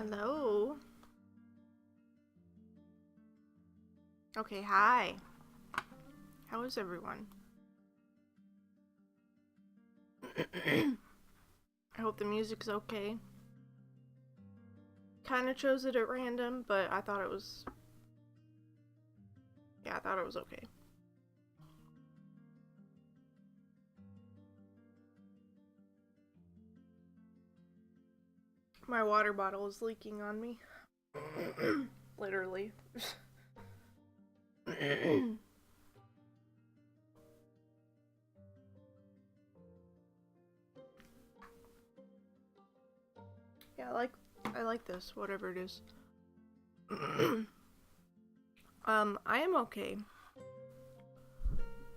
Hello. Okay, hi. How is everyone? I hope the music's okay. Kinda chose it at random, but I thought it was... Yeah, I thought it was okay. My water bottle is leaking on me. Literally. Yeah, I like this, whatever it is. I am okay.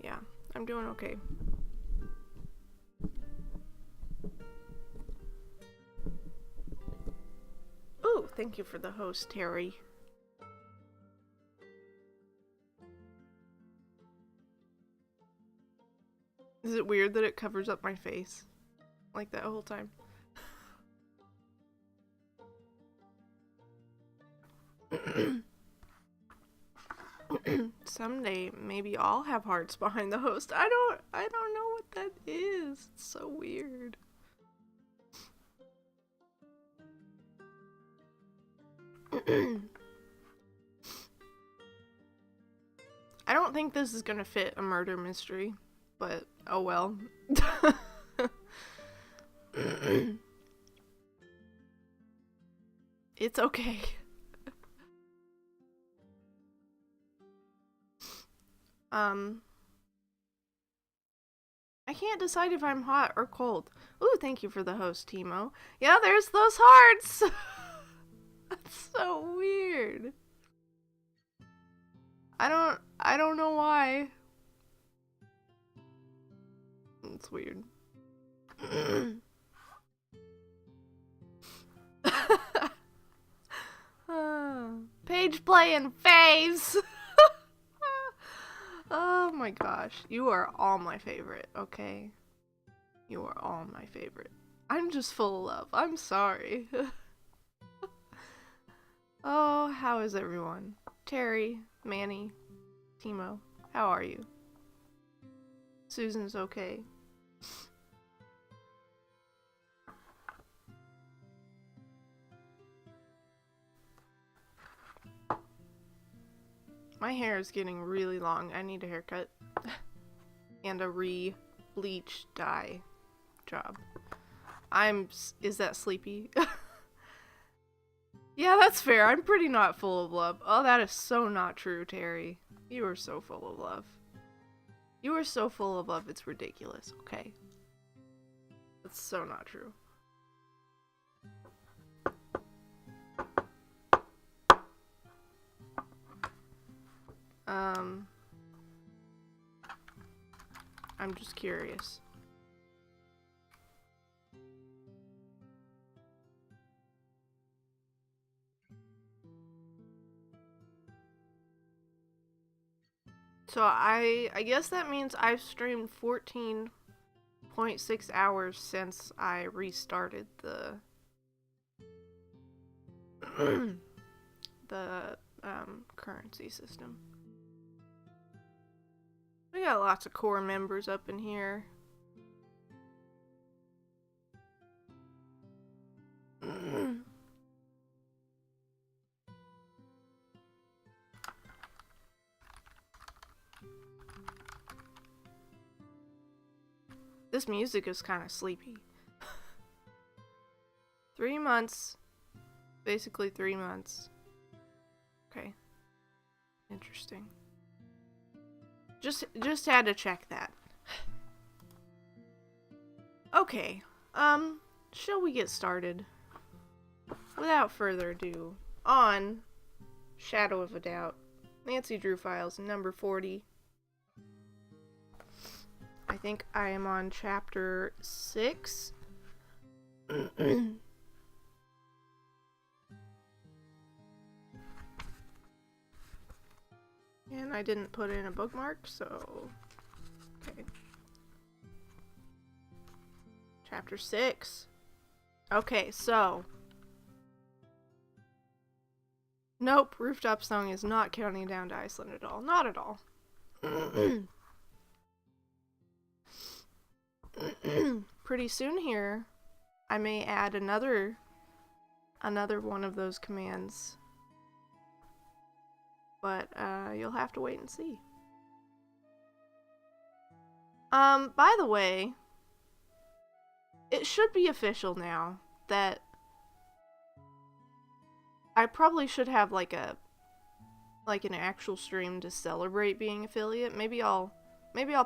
Yeah, I'm doing okay. Ooh, thank you for the host, Terry. Is it weird that it covers up my face? Like that whole time? Someday, maybe I'll have hearts behind the host. I don't know what that is. It's so weird. I don't think this is gonna fit a murder mystery, but oh well. It's okay. I can't decide if I'm hot or cold. Ooh, thank you for the host, Timo. Yeah, there's those hearts! That's so weird. I don't know why. It's weird. Page playing faves. Oh my gosh. You are all my favorite, okay? You are all my favorite. I'm just full of love. I'm sorry. Oh, how is everyone? Terry, Manny, Timo, how are you? Susan's okay. My hair is getting really long. I need a haircut. And a re-bleach dye job. Is that sleepy? Yeah, that's fair. I'm pretty not full of love. Oh, that is so not true, Terry. You are so full of love. You are so full of love, it's ridiculous, okay? That's so not true. I'm just curious. So I guess that means I've streamed 14.6 hours since I restarted the currency system. We got lots of core members up in here. This music is kind of sleepy. 3 months. Basically 3 months. Okay. Interesting. Just had to check that. Okay. Shall we get started? Without further ado, on Shadow of a Doubt, Nancy Drew Files, number 40. I think I am on chapter 6. And I didn't put in a bookmark, so... Okay. Chapter 6. Okay, so... Nope, Rooftop Song is not counting down to Iceland at all. Not at all. Pretty soon here, I may add another one of those commands. But, you'll have to wait and see. By the way, it should be official now that I probably should have like an actual stream to celebrate being affiliate. Maybe I'll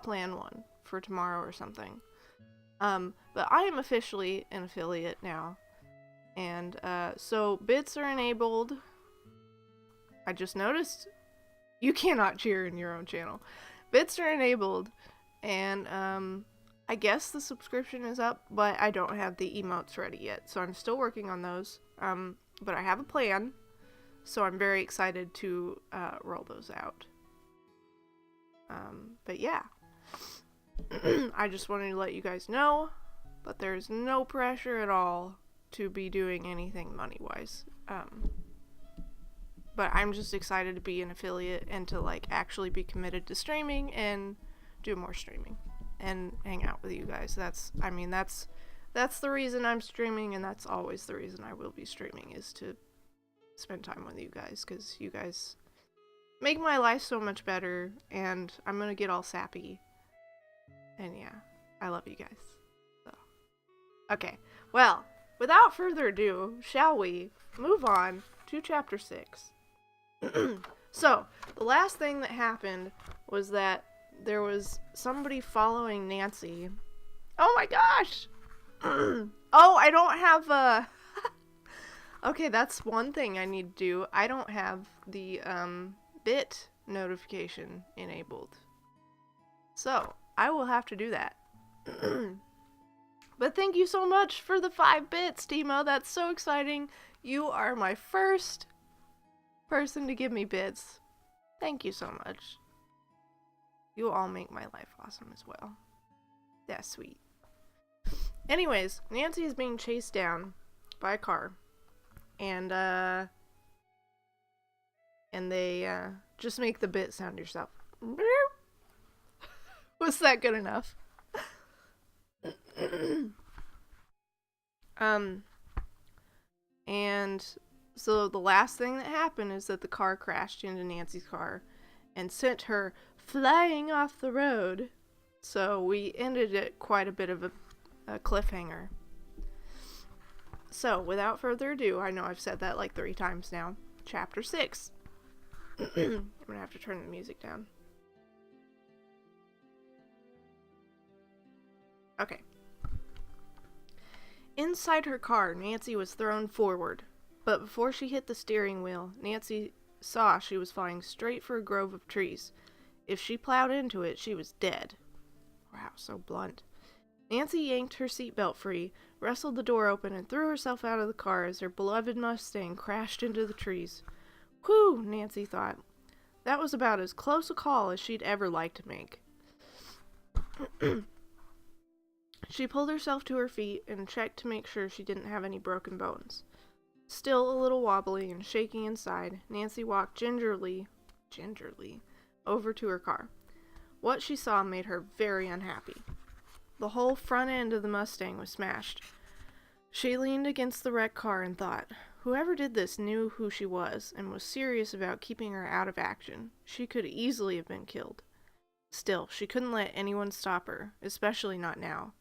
plan one for tomorrow or something. But I am officially an affiliate now. And so bits are enabled. I just noticed you cannot cheer in your own channel. Bits are enabled, and I guess the subscription is up, but I don't have the emotes ready yet, so I'm still working on those. But I have a plan, so I'm very excited to roll those out. But yeah, I just wanted to let you guys know, but there's no pressure at all to be doing anything money-wise. But I'm just excited to be an affiliate and to like actually be committed to streaming and do more streaming and hang out with you guys. That's the reason I'm streaming, and that's always the reason I will be streaming, is to spend time with you guys, because you guys make my life so much better, and I'm gonna get all sappy. And yeah, I love you guys. So, okay, well, without further ado, shall we move on to Chapter 6. So, the last thing that happened was that there was somebody following Nancy. Oh my gosh! Oh, I don't have Okay, that's one thing I need to do. I don't have the bit notification enabled. So, I will have to do that. But thank you so much for the 5 bits, Timo. That's so exciting. You are my first person to give me bits. Thank you so much. You all make my life awesome as well. That's sweet. Anyways, Nancy is being chased down by a car. And they just make the bit sound yourself. Was that good enough? And so the last thing that happened is that the car crashed into Nancy's car and sent her flying off the road. So we ended at quite a bit of a cliffhanger. So, without further ado, I know I've said that like 3 times now. Chapter 6. I'm gonna have to turn the music down. Okay. Inside her car, Nancy was thrown forward. But before she hit the steering wheel, Nancy saw she was flying straight for a grove of trees. If she plowed into it, she was dead. Wow, so blunt. Nancy yanked her seatbelt free, wrestled the door open, and threw herself out of the car as her beloved Mustang crashed into the trees. Whew, Nancy thought. That was about as close a call as she'd ever like to make. She pulled herself to her feet and checked to make sure she didn't have any broken bones. Still a little wobbly and shaking inside, Nancy walked gingerly over to her car. What she saw made her very unhappy. The whole front end of the Mustang was smashed. She leaned against the wrecked car and thought, whoever did this knew who she was and was serious about keeping her out of action. She could easily have been killed. Still, she couldn't let anyone stop her, especially not now.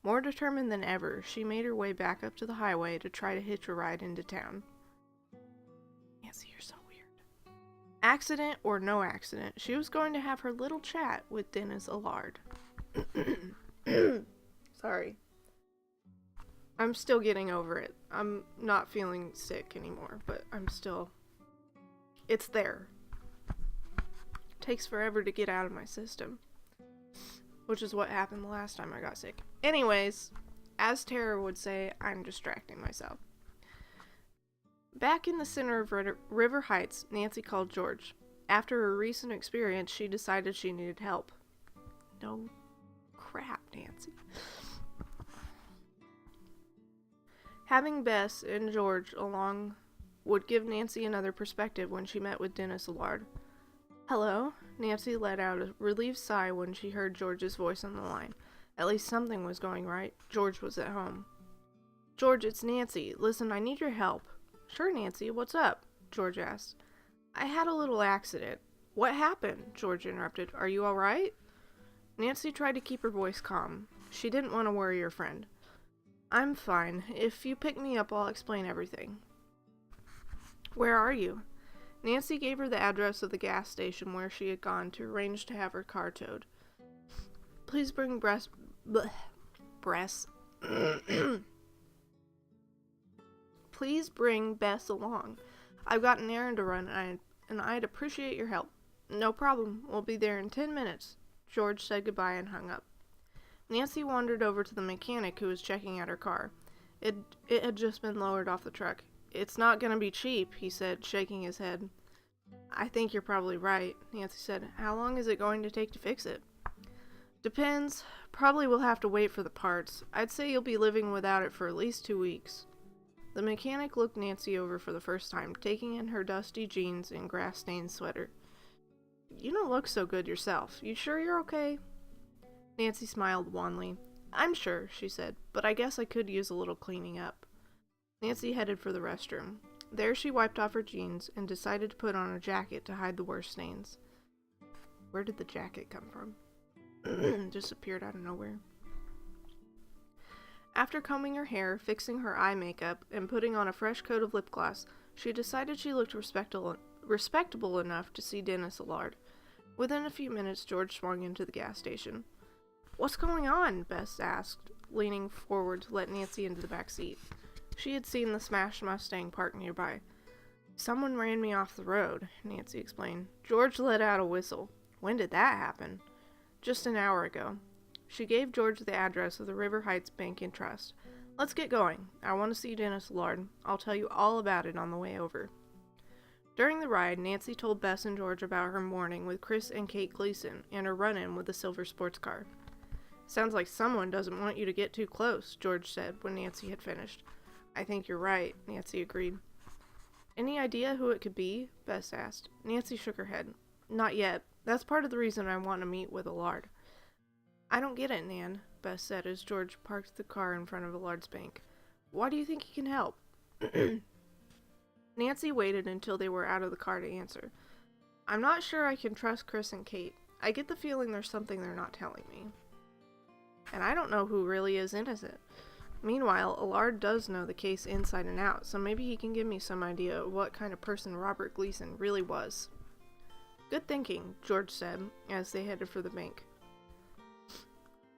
More determined than ever, she made her way back up to the highway to try to hitch a ride into town. Nancy, you're so weird. Accident or no accident, she was going to have her little chat with Dennis Allard. Sorry. I'm still getting over it. I'm not feeling sick anymore, but it's there. It takes forever to get out of my system. Which is what happened the last time I got sick. Anyways, as Tara would say, I'm distracting myself. Back in the center of River Heights, Nancy called George. After her recent experience, she decided she needed help. No crap, Nancy. Having Bess and George along would give Nancy another perspective when she met with Dennis Allard. "Hello?" Nancy let out a relieved sigh when she heard George's voice on the line. At least something was going right. George was at home. "George, it's Nancy. Listen, I need your help." "Sure, Nancy. What's up?" George asked. "I had a little accident." "What happened?" George interrupted. "Are you all right?" Nancy tried to keep her voice calm. She didn't want to worry her friend. "I'm fine. If you pick me up, I'll explain everything." "Where are you?" Nancy gave her the address of the gas station where she had gone to arrange to have her car towed. "Please bring Please bring Bess along. I've got an errand to run, and I'd appreciate your help." "No problem. We'll be there in 10 minutes. George said goodbye and hung up. Nancy wandered over to the mechanic who was checking out her car. It had just been lowered off the truck. "It's not going to be cheap," he said, shaking his head. "I think you're probably right," Nancy said. "How long is it going to take to fix it?" "Depends. Probably we'll have to wait for the parts. I'd say you'll be living without it for at least 2 weeks. The mechanic looked Nancy over for the first time, taking in her dusty jeans and grass-stained sweater. "You don't look so good yourself. You sure you're okay?" Nancy smiled wanly. "I'm sure," she said, "but I guess I could use a little cleaning up." Nancy headed for the restroom. There she wiped off her jeans and decided to put on a jacket to hide the worst stains. Where did the jacket come from? Just appeared out of nowhere. After combing her hair, fixing her eye makeup, and putting on a fresh coat of lip gloss, she decided she looked respectable enough to see Dennis Allard. Within a few minutes, George swung into the gas station. "What's going on?" Bess asked, leaning forward to let Nancy into the back seat. She had seen the smashed Mustang parked nearby. "Someone ran me off the road," Nancy explained. George let out a whistle. "When did that happen?" "Just an hour ago." She gave George the address of the River Heights Bank and Trust. "Let's get going. I want to see Dennis Allard. I'll tell you all about it on the way over." During the ride, Nancy told Bess and George about her morning with Chris and Kate Gleason and her run-in with the silver sports car. "Sounds like someone doesn't want you to get too close," George said when Nancy had finished. "I think you're right," Nancy agreed. "Any idea who it could be?" Bess asked. Nancy shook her head. "Not yet. That's part of the reason I want to meet with Allard." "I don't get it, Nan," Bess said as George parked the car in front of Allard's bank. "Why do you think he can help?" Nancy waited until they were out of the car to answer. "I'm not sure I can trust Chris and Kate. I get the feeling there's something they're not telling me. And I don't know who really is innocent. Meanwhile, Allard does know the case inside and out, so maybe he can give me some idea of what kind of person Robert Gleason really was." "Good thinking," George said, as they headed for the bank.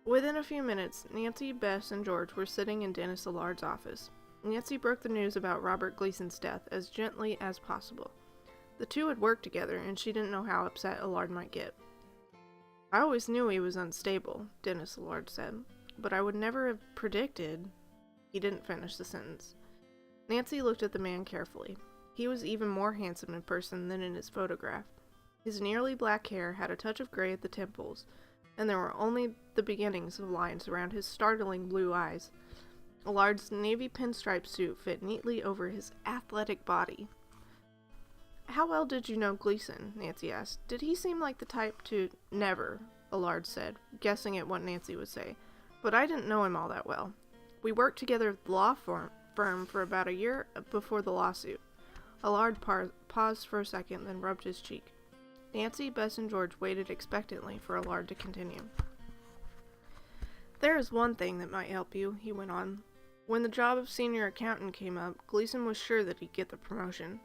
Within a few minutes, Nancy, Bess, and George were sitting in Dennis Allard's office. Nancy broke the news about Robert Gleason's death as gently as possible. The two had worked together, and she didn't know how upset Allard might get. "I always knew he was unstable," Dennis Allard said, "but I would never have predicted—" He didn't finish the sentence. Nancy looked at the man carefully. He was even more handsome in person than in his photograph. His nearly black hair had a touch of gray at the temples, and there were only the beginnings of lines around his startling blue eyes. Allard's navy pinstripe suit fit neatly over his athletic body. "How well did you know Gleason?" Nancy asked. "Did he seem like the type to—" "Never," Allard said, guessing at what Nancy would say. "But I didn't know him all that well. We worked together at the law firm for about a year before the lawsuit." Allard paused for a second, then rubbed his cheek. Nancy, Bess, and George waited expectantly for Allard to continue. "There is one thing that might help you," he went on. "When the job of senior accountant came up, Gleason was sure that he'd get the promotion."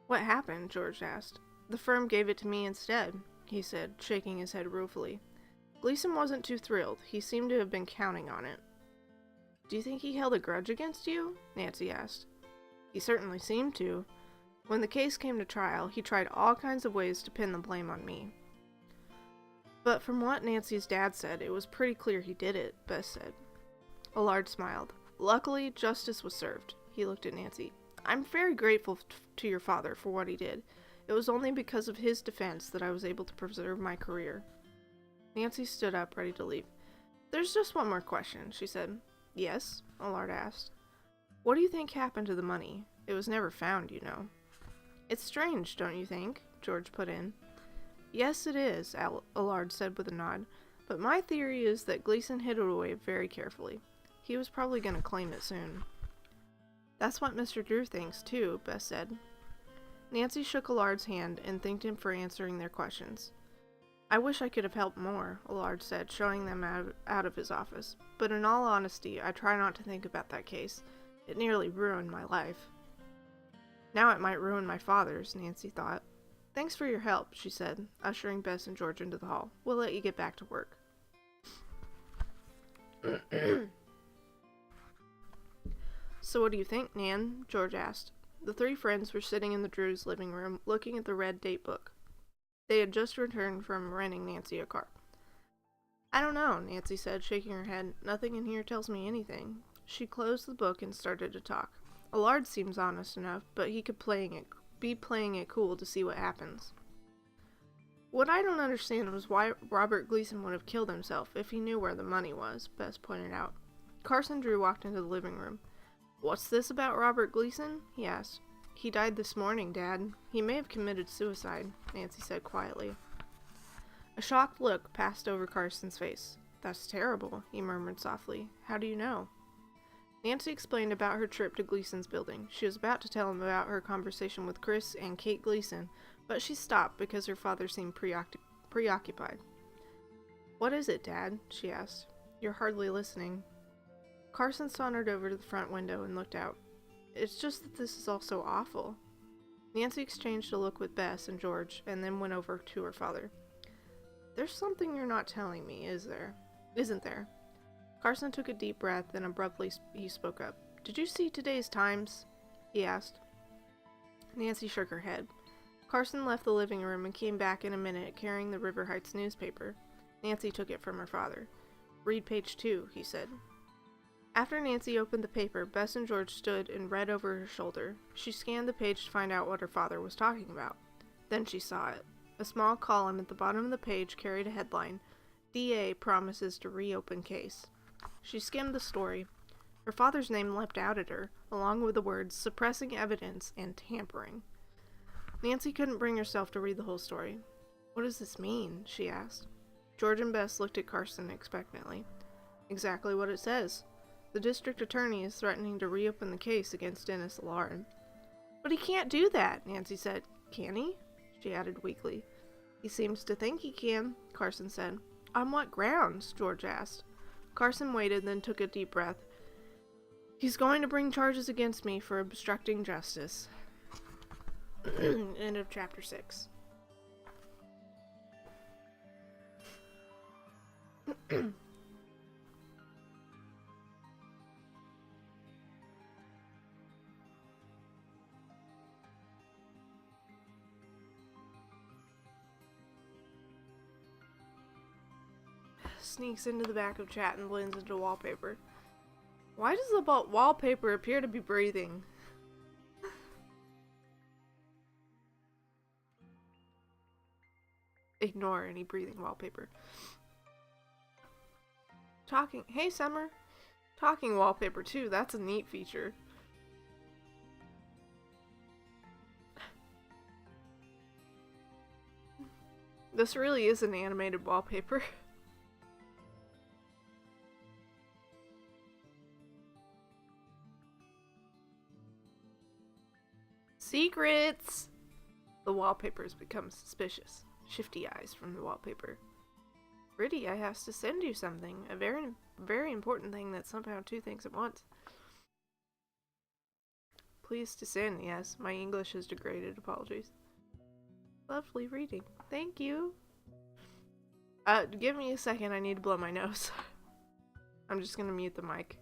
"What happened?" George asked. "The firm gave it to me instead," he said, shaking his head ruefully. Gleason wasn't too thrilled. He seemed to have been counting on it. "Do you think he held a grudge against you?" Nancy asked. "He certainly seemed to. When the case came to trial, he tried all kinds of ways to pin the blame on me." "But from what Nancy's dad said, it was pretty clear he did it," Bess said. Allard smiled. "Luckily, justice was served." He looked at Nancy. "I'm very grateful to your father for what he did. It was only because of his defense that I was able to preserve my career." Nancy stood up, ready to leave. "There's just one more question," she said. "Yes?" Allard asked. "What do you think happened to the money?" It was never found, you know. It's strange, don't you think? George put in. Yes, it is, Allard said with a nod. But my theory is that Gleason hid it away very carefully. He was probably going to claim it soon. That's what Mr. Drew thinks, too, Bess said. Nancy shook Allard's hand and thanked him for answering their questions. I wish I could have helped more, Allard said, showing them out of his office. But in all honesty, I try not to think about that case. It nearly ruined my life. Now it might ruin my father's, Nancy thought. Thanks for your help, she said, ushering Bess and George into the hall. We'll let you get back to work. So what do you think, Nan? George asked. The three friends were sitting in the Drews' living room, looking at the red date book. They had just returned from renting Nancy a car. I don't know, Nancy said, shaking her head. Nothing in here tells me anything. She closed the book and started to talk. Allard seems honest enough, but he could be playing it cool to see what happens. What I don't understand was why Robert Gleason would have killed himself if he knew where the money was, Bess pointed out. Carson Drew walked into the living room. What's this about Robert Gleason? He asked. He died this morning, Dad. He may have committed suicide, Nancy said quietly. A shocked look passed over Carson's face. That's terrible, he murmured softly. How do you know? Nancy explained about her trip to Gleason's building. She was about to tell him about her conversation with Chris and Kate Gleason, but she stopped because her father seemed preoccupied. What is it, Dad? She asked. You're hardly listening. Carson sauntered over to the front window and looked out. It's just that this is all so awful. Nancy exchanged a look with Bess and George, and then went over to her father. There's something you're not telling me, isn't there? Carson took a deep breath, and abruptly he spoke up. Did you see today's Times? He asked. Nancy shook her head. Carson left the living room and came back in a minute carrying the River Heights newspaper. Nancy took it from her father. Read page 2, he said. After Nancy opened the paper, Bess and George stood and read over her shoulder. She scanned the page to find out what her father was talking about. Then she saw it. A small column at the bottom of the page carried a headline, DA promises to reopen case. She skimmed the story. Her father's name leapt out at her, along with the words suppressing evidence and tampering. Nancy couldn't bring herself to read the whole story. What does this mean? She asked. George and Bess looked at Carson expectantly. Exactly what it says. The district attorney is threatening to reopen the case against Dennis Allard. But he can't do that, Nancy said. Can he? She added weakly. He seems to think he can, Carson said. On what grounds? George asked. Carson waited, then took a deep breath. He's going to bring charges against me for obstructing justice. End of chapter 6. Sneaks into the back of chat and blends into wallpaper. Why does the wallpaper appear to be breathing? Ignore any breathing wallpaper. Talking. Hey, Summer. Talking wallpaper, too. That's a neat feature. This really is an animated wallpaper. Secrets! The wallpaper has become suspicious. Shifty eyes from the wallpaper. Pretty, I have to send you something. A very, very important thing that somehow two things at once. Pleased to send, yes. My English has degraded. Apologies. Lovely reading. Thank you. Give me a second. I need to blow my nose. I'm just gonna mute the mic.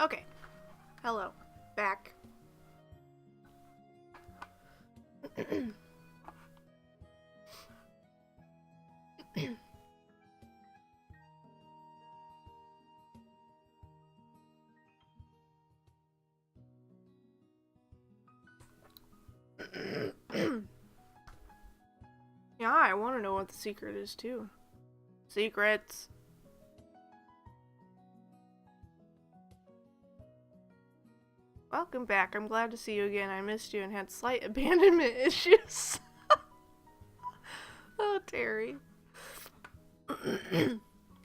Okay. Hello. Back. Yeah, I want to know what the secret is too. Secrets. Welcome back. I'm glad to see you again. I missed you and had slight abandonment issues. Oh, Terry.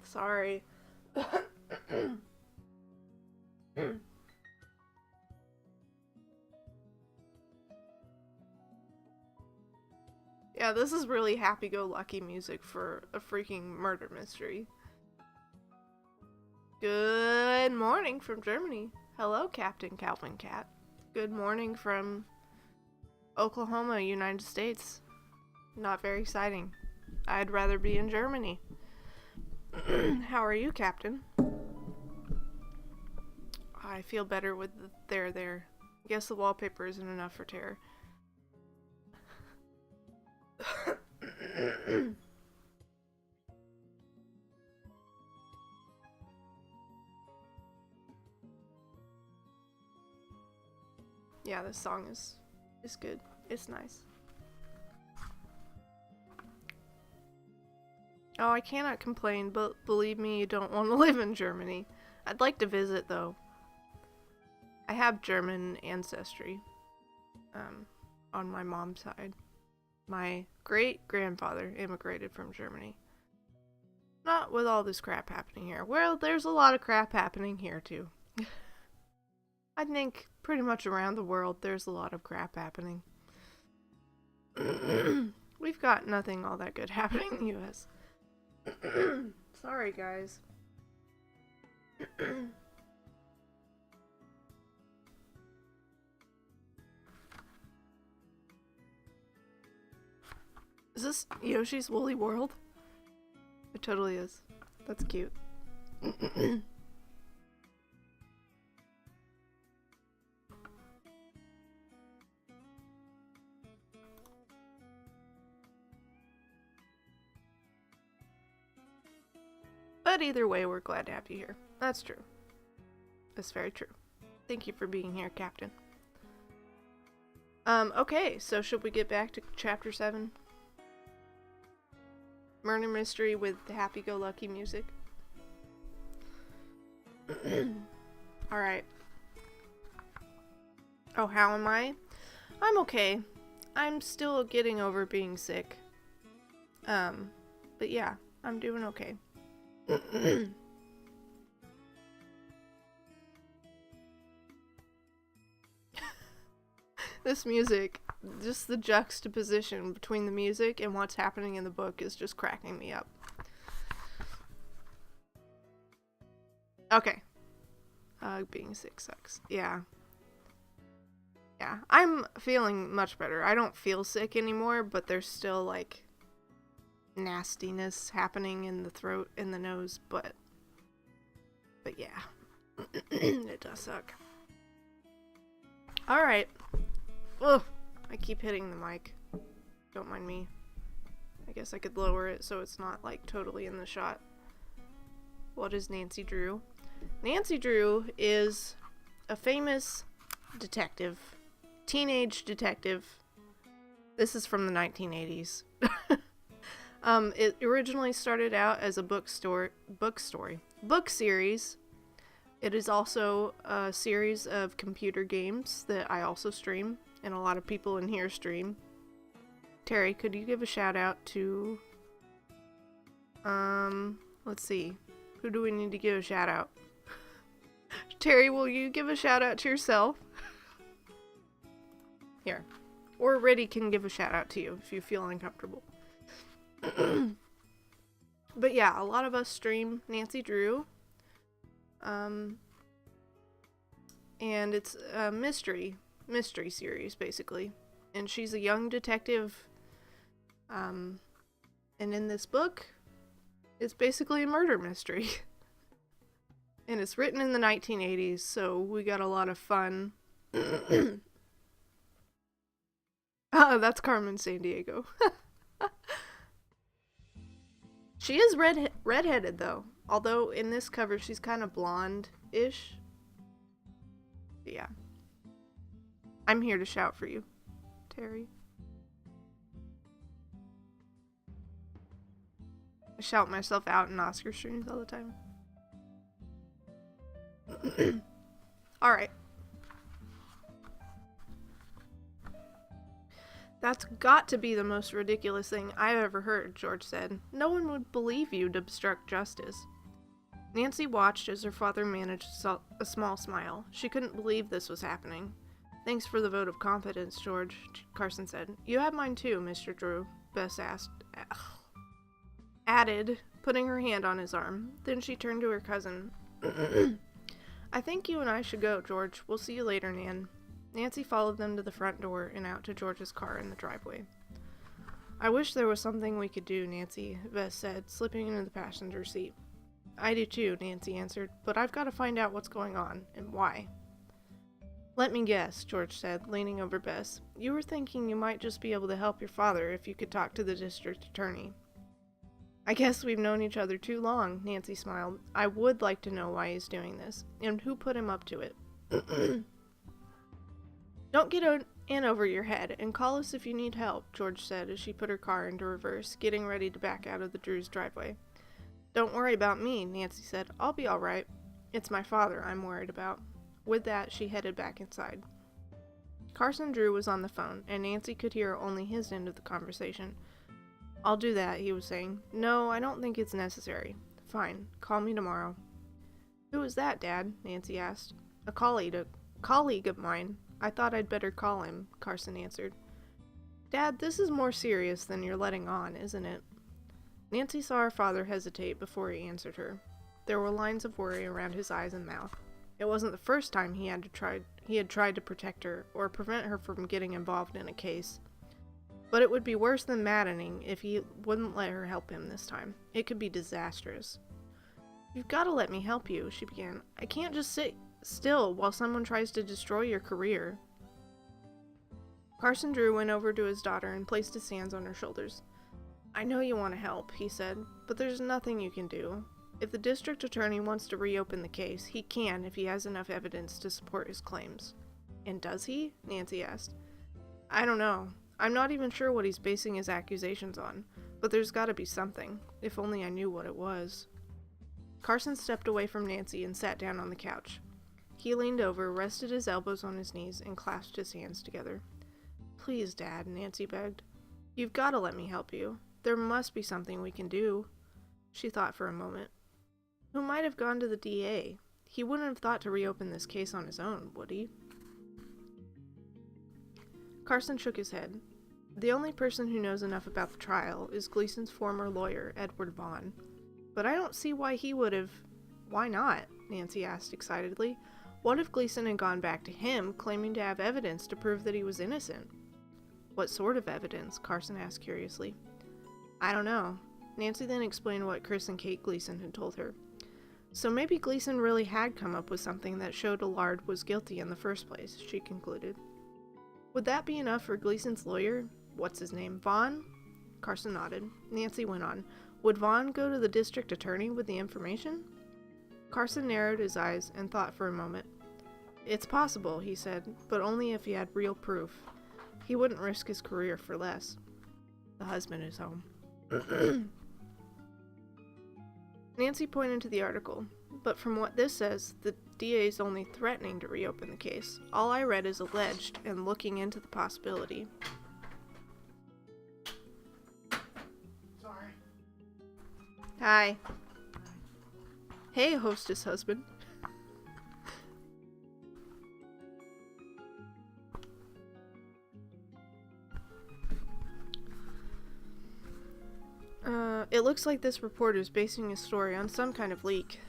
Sorry. Yeah, this is really happy-go-lucky music for a freaking murder mystery. Good morning from Germany. Hello, Captain Calvin Cat. Good morning from Oklahoma, United States. Not very exciting. I'd rather be in Germany. How are you, Captain? I feel better with the there. Guess the wallpaper isn't enough for terror. Yeah, this song is good. It's nice. Oh, I cannot complain, but believe me, you don't want to live in Germany. I'd like to visit, though. I have German ancestry, on my mom's side. My great-grandfather immigrated from Germany. Not with all this crap happening here. Well, there's a lot of crap happening here, too. I think pretty much around the world there's a lot of crap happening. We've got nothing all that good happening in the U.S. Sorry, guys. Is this Yoshi's Woolly World? It totally is. That's cute. But either way, we're glad to have you here. That's true. That's very true. Thank you for being here, Captain. Okay, so should we get back to Chapter 7? Murder mystery with happy-go-lucky music. Alright. Oh, how am I? I'm okay. I'm still getting over being sick. But yeah, I'm doing okay. This music, just the juxtaposition between the music and what's happening in the book is just cracking me up. Okay. Being sick sucks. Yeah. Yeah, I'm feeling much better. I don't feel sick anymore, but there's still, like, nastiness happening in the throat and the nose, but yeah. It does suck. Alright. Ugh, I keep hitting the mic. Don't mind me. I guess I could lower it so it's not, like, totally in the shot. What is Nancy Drew? Nancy Drew is a famous detective. Teenage detective. This is from the 1980s. It originally started out as a book series. It is also a series of computer games that I also stream, and a lot of people in here stream. Terry, could you give a shout out to, let's see, who do we need to give a shout out? Terry, will you give a shout out to yourself? Here. Or Reddy can give a shout out to you if you feel uncomfortable. But yeah, a lot of us stream Nancy Drew. And it's a mystery series, basically. And she's a young detective. And in this book, it's basically a murder mystery. And it's written in the 1980s, so we got a lot of fun. That's Carmen Sandiego. She is redheaded, though. Although in this cover, she's kind of blonde-ish. Yeah. I'm here to shout for you, Terry. I shout myself out in Oscar streams all the time. Alright. That's got to be the most ridiculous thing I've ever heard, George said. No one would believe you'd obstruct justice. Nancy watched as her father managed a small smile. She couldn't believe this was happening. Thanks for the vote of confidence, George, Carson said. You have mine too, Mr. Drew, Bess added, putting her hand on his arm. Then she turned to her cousin. I think you and I should go, George. We'll see you later, Nan. Nancy followed them to the front door and out to George's car in the driveway. I wish there was something we could do, Nancy, Bess said, slipping into the passenger seat. I do too, Nancy answered, but I've got to find out what's going on, and why. Let me guess, George said, leaning over Bess. You were thinking you might just be able to help your father if you could talk to the district attorney. I guess we've known each other too long, Nancy smiled. I would like to know why he's doing this, and who put him up to it. Don't get in over your head, and call us if you need help, George said as she put her car into reverse, getting ready to back out of the Drews' driveway. Don't worry about me, Nancy said. I'll be all right. It's my father I'm worried about. With that, she headed back inside. Carson Drew was on the phone, and Nancy could hear only his end of the conversation. I'll do that, he was saying. No, I don't think it's necessary. Fine. Call me tomorrow. Who is that, Dad? Nancy asked. A colleague of mine. I thought I'd better call him, Carson answered. Dad, this is more serious than you're letting on, isn't it? Nancy saw her father hesitate before he answered her. There were lines of worry around his eyes and mouth. It wasn't the first time he had tried to protect her or prevent her from getting involved in a case. But it would be worse than maddening if he wouldn't let her help him this time. It could be disastrous. You've got to let me help you, she began. I can't just sit still while someone tries to destroy your career. Carson Drew went over to his daughter and placed his hands on her shoulders. I know you want to help, he said, but there's nothing you can do. If the district attorney wants to reopen the case, he can if he has enough evidence to support his claims. And does he? Nancy asked. I don't know. I'm not even sure what he's basing his accusations on, but there's got to be something, if only I knew what it was. Carson stepped away from Nancy and sat down on the couch. He leaned over, rested his elbows on his knees, and clasped his hands together. Please, Dad, Nancy begged. You've got to let me help you. There must be something we can do. She thought for a moment. Who might have gone to the DA? He wouldn't have thought to reopen this case on his own, would he? Carson shook his head. The only person who knows enough about the trial is Gleason's former lawyer, Edward Vaughn. But I don't see why he would have... Why not? Nancy asked excitedly. What if Gleason had gone back to him, claiming to have evidence to prove that he was innocent? What sort of evidence? Carson asked curiously. I don't know. Nancy then explained what Chris and Kate Gleason had told her. So maybe Gleason really had come up with something that showed Allard was guilty in the first place, she concluded. Would that be enough for Gleason's lawyer? What's his name? Vaughn? Carson nodded. Nancy went on. Would Vaughn go to the district attorney with the information? Carson narrowed his eyes and thought for a moment. It's possible, he said, but only if he had real proof. He wouldn't risk his career for less. The husband is home. Nancy pointed to the article, but from what this says, the DA is only threatening to reopen the case. All I read is alleged and looking into the possibility. Sorry. Hi. Hey, hostess husband. It looks like this reporter is basing his story on some kind of leak.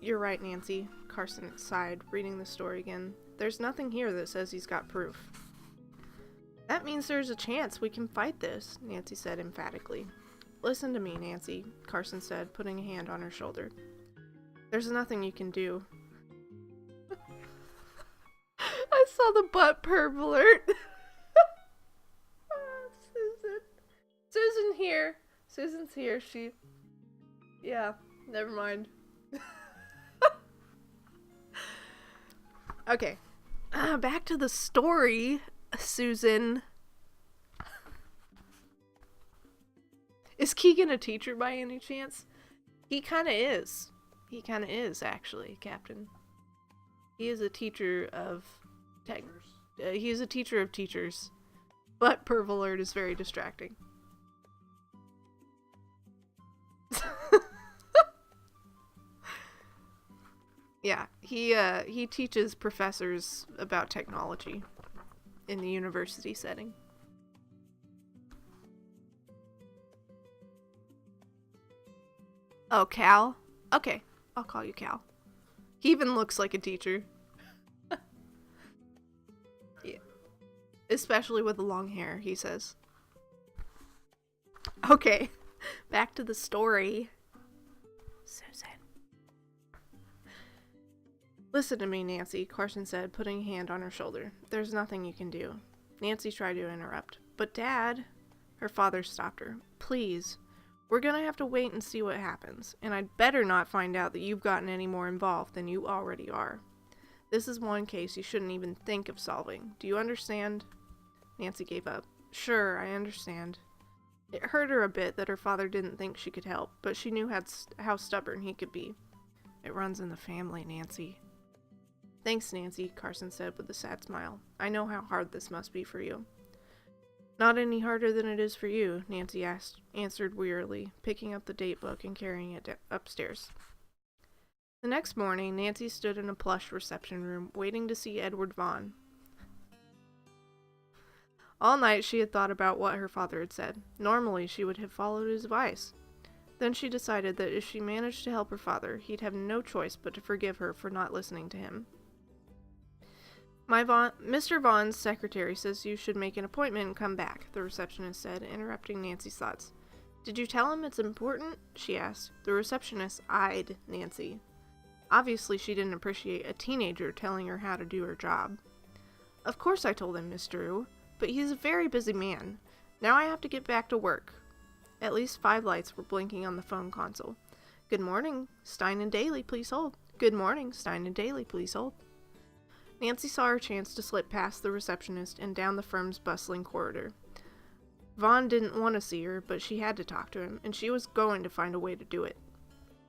You're right, Nancy, Carson sighed, reading the story again. There's nothing here that says he's got proof. That means there's a chance we can fight this, Nancy said emphatically. Listen to me, Nancy, Carson said, putting a hand on her shoulder. There's nothing you can do. I saw the butt perv alert. Susan. Susan here. Susan's here. Yeah, never mind. Okay. Back to the story, Susan. Is Keegan a teacher by any chance? He kinda is. He kinda is, actually, Captain. He is a teacher of tech. He is a teacher of teachers. But perv alert is very distracting. Yeah, he teaches professors about technology in the university setting. Oh, Cal? Okay, I'll call you Cal. He even looks like a teacher. Yeah. Especially with the long hair, he says. Okay, back to the story. Susan. Listen to me, Nancy, Carson said, putting a hand on her shoulder. There's nothing you can do. Nancy tried to interrupt. But Dad, her father stopped her. Please, we're gonna have to wait and see what happens, and I'd better not find out that you've gotten any more involved than you already are. This is one case you shouldn't even think of solving. Do you understand? Nancy gave up. Sure, I understand. It hurt her a bit that her father didn't think she could help, but she knew how stubborn he could be. It runs in the family, Nancy. Thanks, Nancy, Carson said with a sad smile. I know how hard this must be for you. Not any harder than it is for you, Nancy answered wearily, picking up the date book and carrying it upstairs. The next morning, Nancy stood in a plush reception room, waiting to see Edward Vaughn. All night she had thought about what her father had said. Normally, she would have followed his advice. Then she decided that if she managed to help her father, he'd have no choice but to forgive her for not listening to him. Mr. Vaughn's secretary says you should make an appointment and come back, the receptionist said, interrupting Nancy's thoughts. Did you tell him it's important? She asked. The receptionist eyed Nancy. Obviously, she didn't appreciate a teenager telling her how to do her job. Of course I told him, Miss Drew, but he's a very busy man. Now I have to get back to work. At least 5 lights were blinking on the phone console. Good morning, Stein and Daly, please hold. Good morning, Stein and Daly, please hold. Nancy saw her chance to slip past the receptionist and down the firm's bustling corridor. Vaughn didn't want to see her, but she had to talk to him, and she was going to find a way to do it.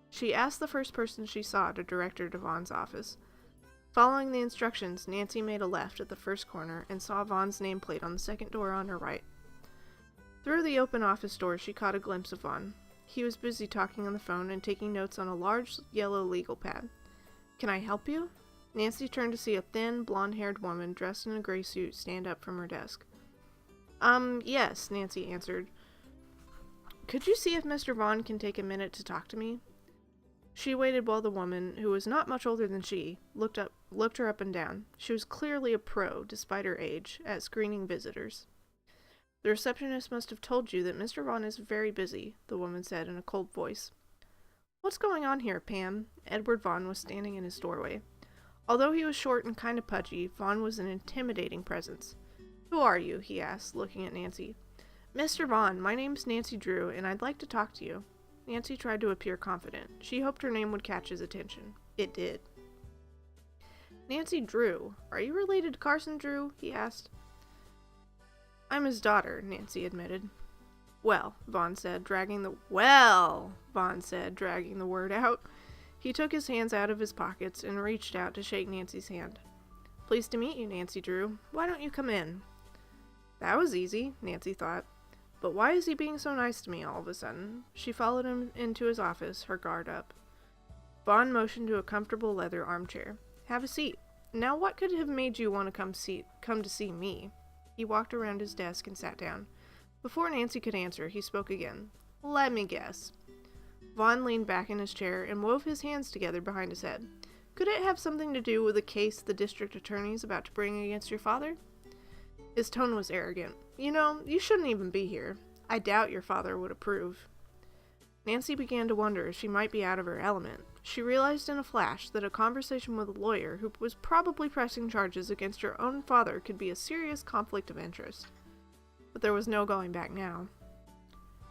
She asked the first person she saw to direct her to Vaughn's office. Following the instructions, Nancy made a left at the first corner and saw Vaughn's nameplate on the second door on her right. Through the open office door, she caught a glimpse of Vaughn. He was busy talking on the phone and taking notes on a large yellow legal pad. Can I help you? Nancy turned to see a thin, blonde-haired woman dressed in a gray suit stand up from her desk. Yes, Nancy answered. Could you see if Mr. Vaughn can take a minute to talk to me? She waited while the woman, who was not much older than she, looked her up and down. She was clearly a pro, despite her age, at screening visitors. The receptionist must have told you that Mr. Vaughn is very busy, the woman said in a cold voice. What's going on here, Pam? Edward Vaughn was standing in his doorway. Although he was short and kind of pudgy, Vaughn was an intimidating presence. Who are you? He asked, looking at Nancy. Mr. Vaughn, my name's Nancy Drew, and I'd like to talk to you. Nancy tried to appear confident. She hoped her name would catch his attention. It did. Nancy Drew. Are you related to Carson Drew? He asked. I'm his daughter, Nancy admitted. Well, Vaughn said, dragging the word out. He took his hands out of his pockets and reached out to shake Nancy's hand. Pleased to meet you, Nancy Drew. Why don't you come in? That was easy, Nancy thought. But why is he being so nice to me all of a sudden? She followed him into his office, her guard up. Vaughn motioned to a comfortable leather armchair. Have a seat. Now what could have made you want to come to see me? He walked around his desk and sat down. Before Nancy could answer, he spoke again. Let me guess. Vaughn leaned back in his chair and wove his hands together behind his head. Could it have something to do with a case the district attorney's about to bring against your father? His tone was arrogant. You know, you shouldn't even be here. I doubt your father would approve. Nancy began to wonder if she might be out of her element. She realized in a flash that a conversation with a lawyer who was probably pressing charges against her own father could be a serious conflict of interest. But there was no going back now.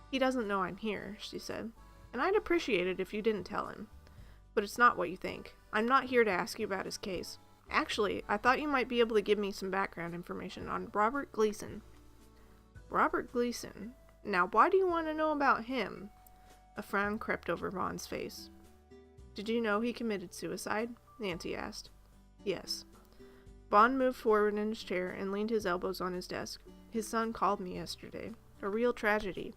"He doesn't know I'm here," she said, "and I'd appreciate it if you didn't tell him. But it's not what you think. I'm not here to ask you about his case. Actually, I thought you might be able to give me some background information on Robert Gleason." "Robert Gleason? Now, why do you want to know about him?" A frown crept over Vaughn's face. "Did you know he committed suicide?" Nancy asked. "Yes." Vaughn moved forward in his chair and leaned his elbows on his desk. "His son called me yesterday. A real tragedy."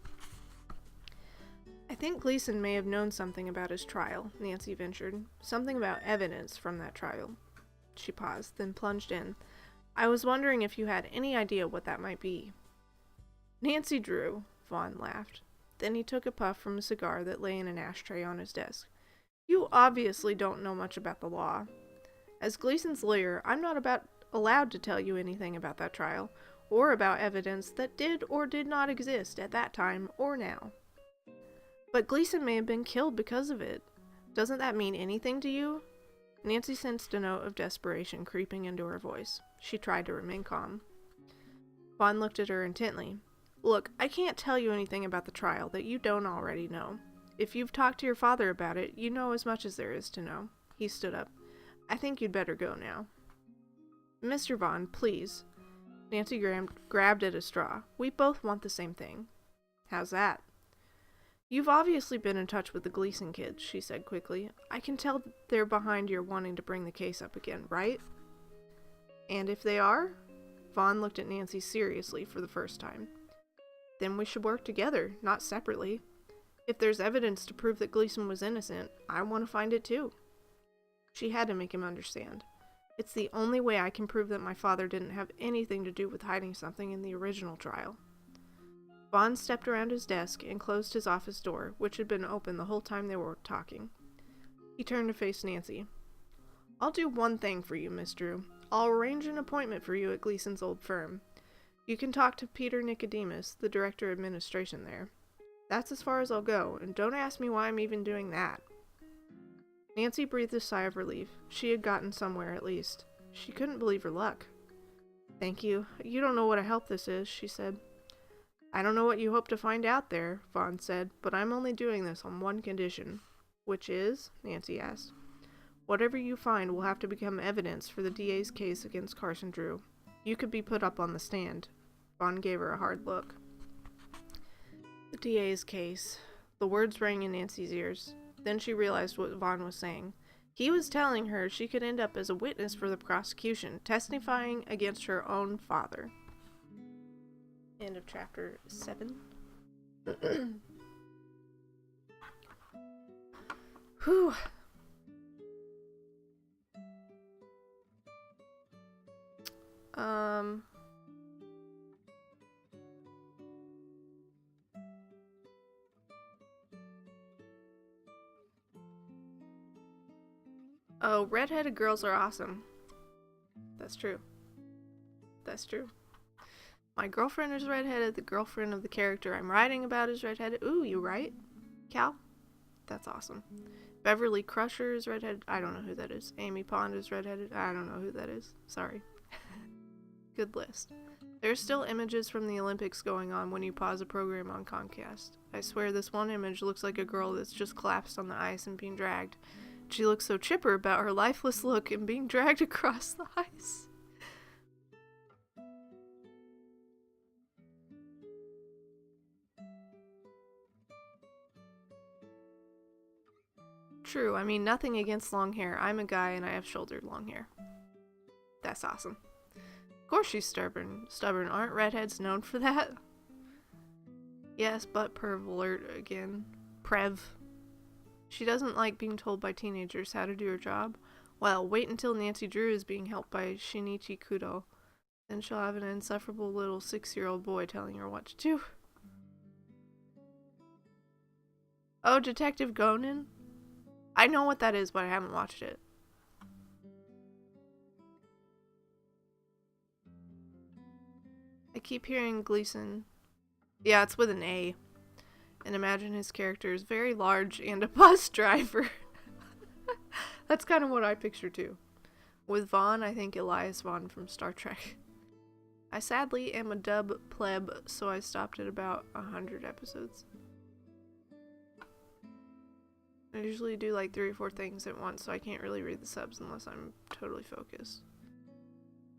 "I think Gleason may have known something about his trial," Nancy ventured. "Something about evidence from that trial." She paused, then plunged in. "I was wondering if you had any idea what that might be." "Nancy Drew," Vaughn laughed. Then he took a puff from a cigar that lay in an ashtray on his desk. "You obviously don't know much about the law. As Gleason's lawyer, I'm not allowed to tell you anything about that trial, or about evidence that did or did not exist at that time or now. But Gleason may have been killed because of it. Doesn't that mean anything to you?" Nancy sensed a note of desperation creeping into her voice. She tried to remain calm. Vaughn looked at her intently. "Look, I can't tell you anything about the trial that you don't already know. If you've talked to your father about it, you know as much as there is to know." He stood up. "I think you'd better go now." "Mr. Vaughn, please." Nancy grabbed at a straw. "We both want the same thing." "How's that?" "You've obviously been in touch with the Gleason kids," she said quickly. "I can tell they're behind your wanting to bring the case up again, right?" "And if they are?" Vaughn looked at Nancy seriously for the first time. "Then we should work together, not separately. If there's evidence to prove that Gleason was innocent, I want to find it too." She had to make him understand. "It's the only way I can prove that my father didn't have anything to do with hiding something in the original trial." Vaughn stepped around his desk and closed his office door, which had been open the whole time they were talking. He turned to face Nancy. "I'll do one thing for you, Miss Drew. I'll arrange an appointment for you at Gleason's old firm. You can talk to Peter Nicodemus, the director of administration there. That's as far as I'll go, and don't ask me why I'm even doing that." Nancy breathed a sigh of relief. She had gotten somewhere, at least. She couldn't believe her luck. "Thank you. You don't know what a help this is," she said. "I don't know what you hope to find out there," Vaughn said, "but I'm only doing this on one condition." "Which is?" Nancy asked. "Whatever you find will have to become evidence for the DA's case against Carson Drew. You could be put up on the stand." Vaughn gave her a hard look. The DA's case. The words rang in Nancy's ears. Then she realized what Vaughn was saying. He was telling her she could end up as a witness for the prosecution, testifying against her own father. End of chapter 7. Whew. Oh, redheaded girls are awesome. That's true. That's true. My girlfriend is redheaded. The girlfriend of the character I'm writing about is redheaded. Ooh, you right, Cal? That's awesome. Beverly Crusher is redheaded. I don't know who that is. Amy Pond is redheaded. I don't know who that is. Sorry. Good list. There's still images from the Olympics going on when you pause a program on Comcast. I swear this one image looks like a girl that's just collapsed on the ice and being dragged. She looks so chipper about her lifeless look and being dragged across the ice. True, I mean, nothing against long hair. I'm a guy and I have shouldered long hair. That's awesome. Of course she's stubborn. Aren't redheads known for that? Yes, but perv alert again. Prev. She doesn't like being told by teenagers how to do her job. Well, wait until Nancy Drew is being helped by Shinichi Kudo. Then she'll have an insufferable little 6-year-old boy telling her what to do. Oh, Detective Conan? I know what that is, but I haven't watched it. I keep hearing Gleason. Yeah, it's with an A. And imagine his character is very large and a bus driver. That's kind of what I picture too. With Vaughn, I think Elias Vaughn from Star Trek. I sadly am a dub pleb, so I stopped at about 100 episodes. I usually do like 3 or 4 things at once, so I can't really read the subs unless I'm totally focused.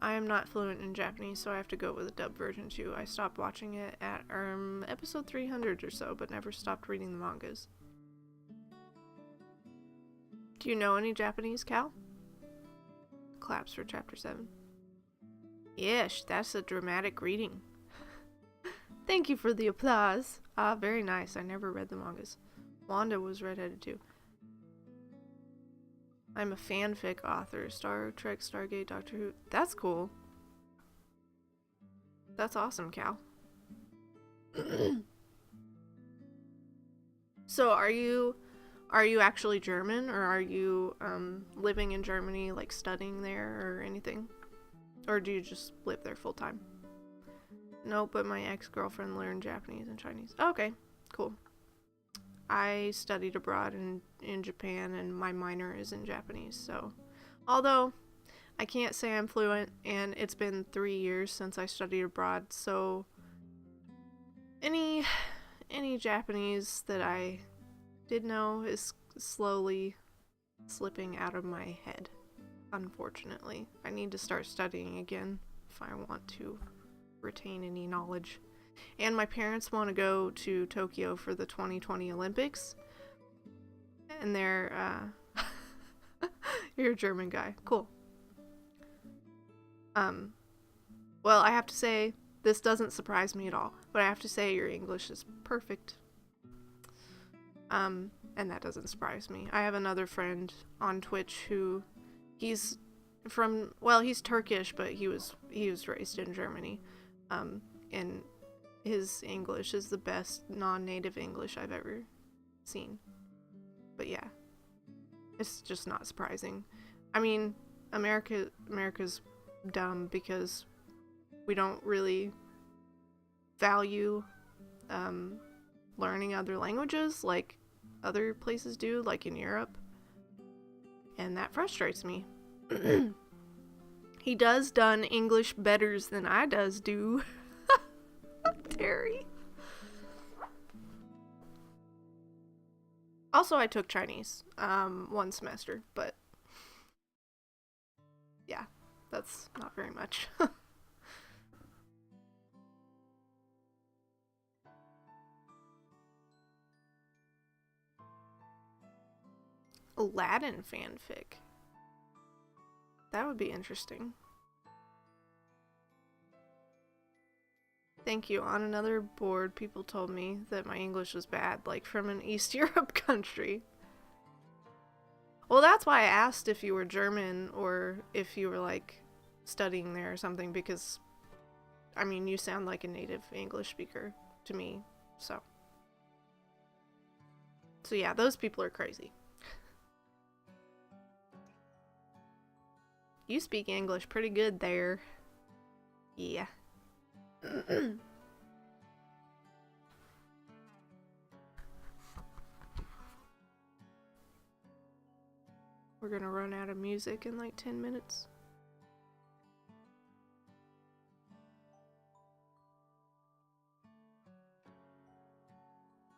I am not fluent in Japanese, so I have to go with a dub version too. I stopped watching it at episode 300 or so, but never stopped reading the mangas. Do you know any Japanese, Cal? Claps for chapter 7. Yes, that's a dramatic reading. Thank you for the applause. Ah, very nice. I never read the mangas. Wanda was redheaded too. I'm a fanfic author. Star Trek, Stargate, Doctor Who. That's cool. That's awesome, Cal. So are you actually German, or are you living in Germany, like studying there or anything? Or do you just live there full time? No, but my ex-girlfriend learned Japanese and Chinese. Oh, okay, cool. I studied abroad in Japan, and my minor is in Japanese, so although I can't say I'm fluent, and it's been 3 years since I studied abroad, so any Japanese that I did know is slowly slipping out of my head, unfortunately. I need to start studying again if I want to retain any knowledge. And my parents want to go to Tokyo for the 2020 Olympics. And they're, you're a German guy. Cool. Well, I have to say, this doesn't surprise me at all. But I have to say, your English is perfect. And that doesn't surprise me. I have another friend on Twitch who, he's Turkish, but he was raised in Germany. And his English is the best non-native English I've ever seen. But yeah, it's just not surprising. I mean, America's dumb because we don't really value learning other languages like other places do, like in Europe. And that frustrates me. He does done English betters than I does do. Terry. Also, I took Chinese 1 semester, but yeah, that's not very much. Aladdin fanfic. That would be interesting. Thank you. On another board, people told me that my English was bad, like from an East Europe country. Well, that's why I asked if you were German or if you were, like, studying there or something, because, I mean, you sound like a native English speaker to me, so. So yeah, those people are crazy. You speak English pretty good there. Yeah. We're gonna run out of music in like 10 minutes.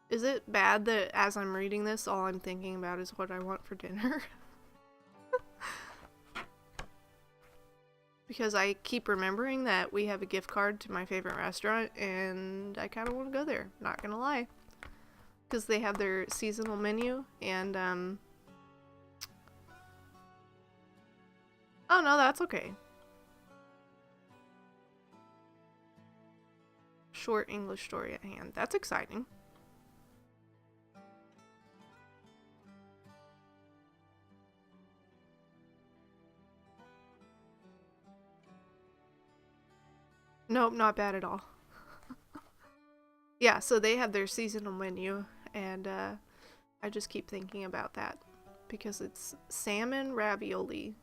Is it bad that as I'm reading this, all I'm thinking about is what I want for dinner? Because I keep remembering that we have a gift card to my favorite restaurant, and I kind of want to go there, not gonna lie. Because they have their seasonal menu, and, oh no, that's okay. Short English story at hand. That's exciting. Nope, not bad at all. Yeah, so they have their seasonal menu, and I just keep thinking about that because it's salmon ravioli.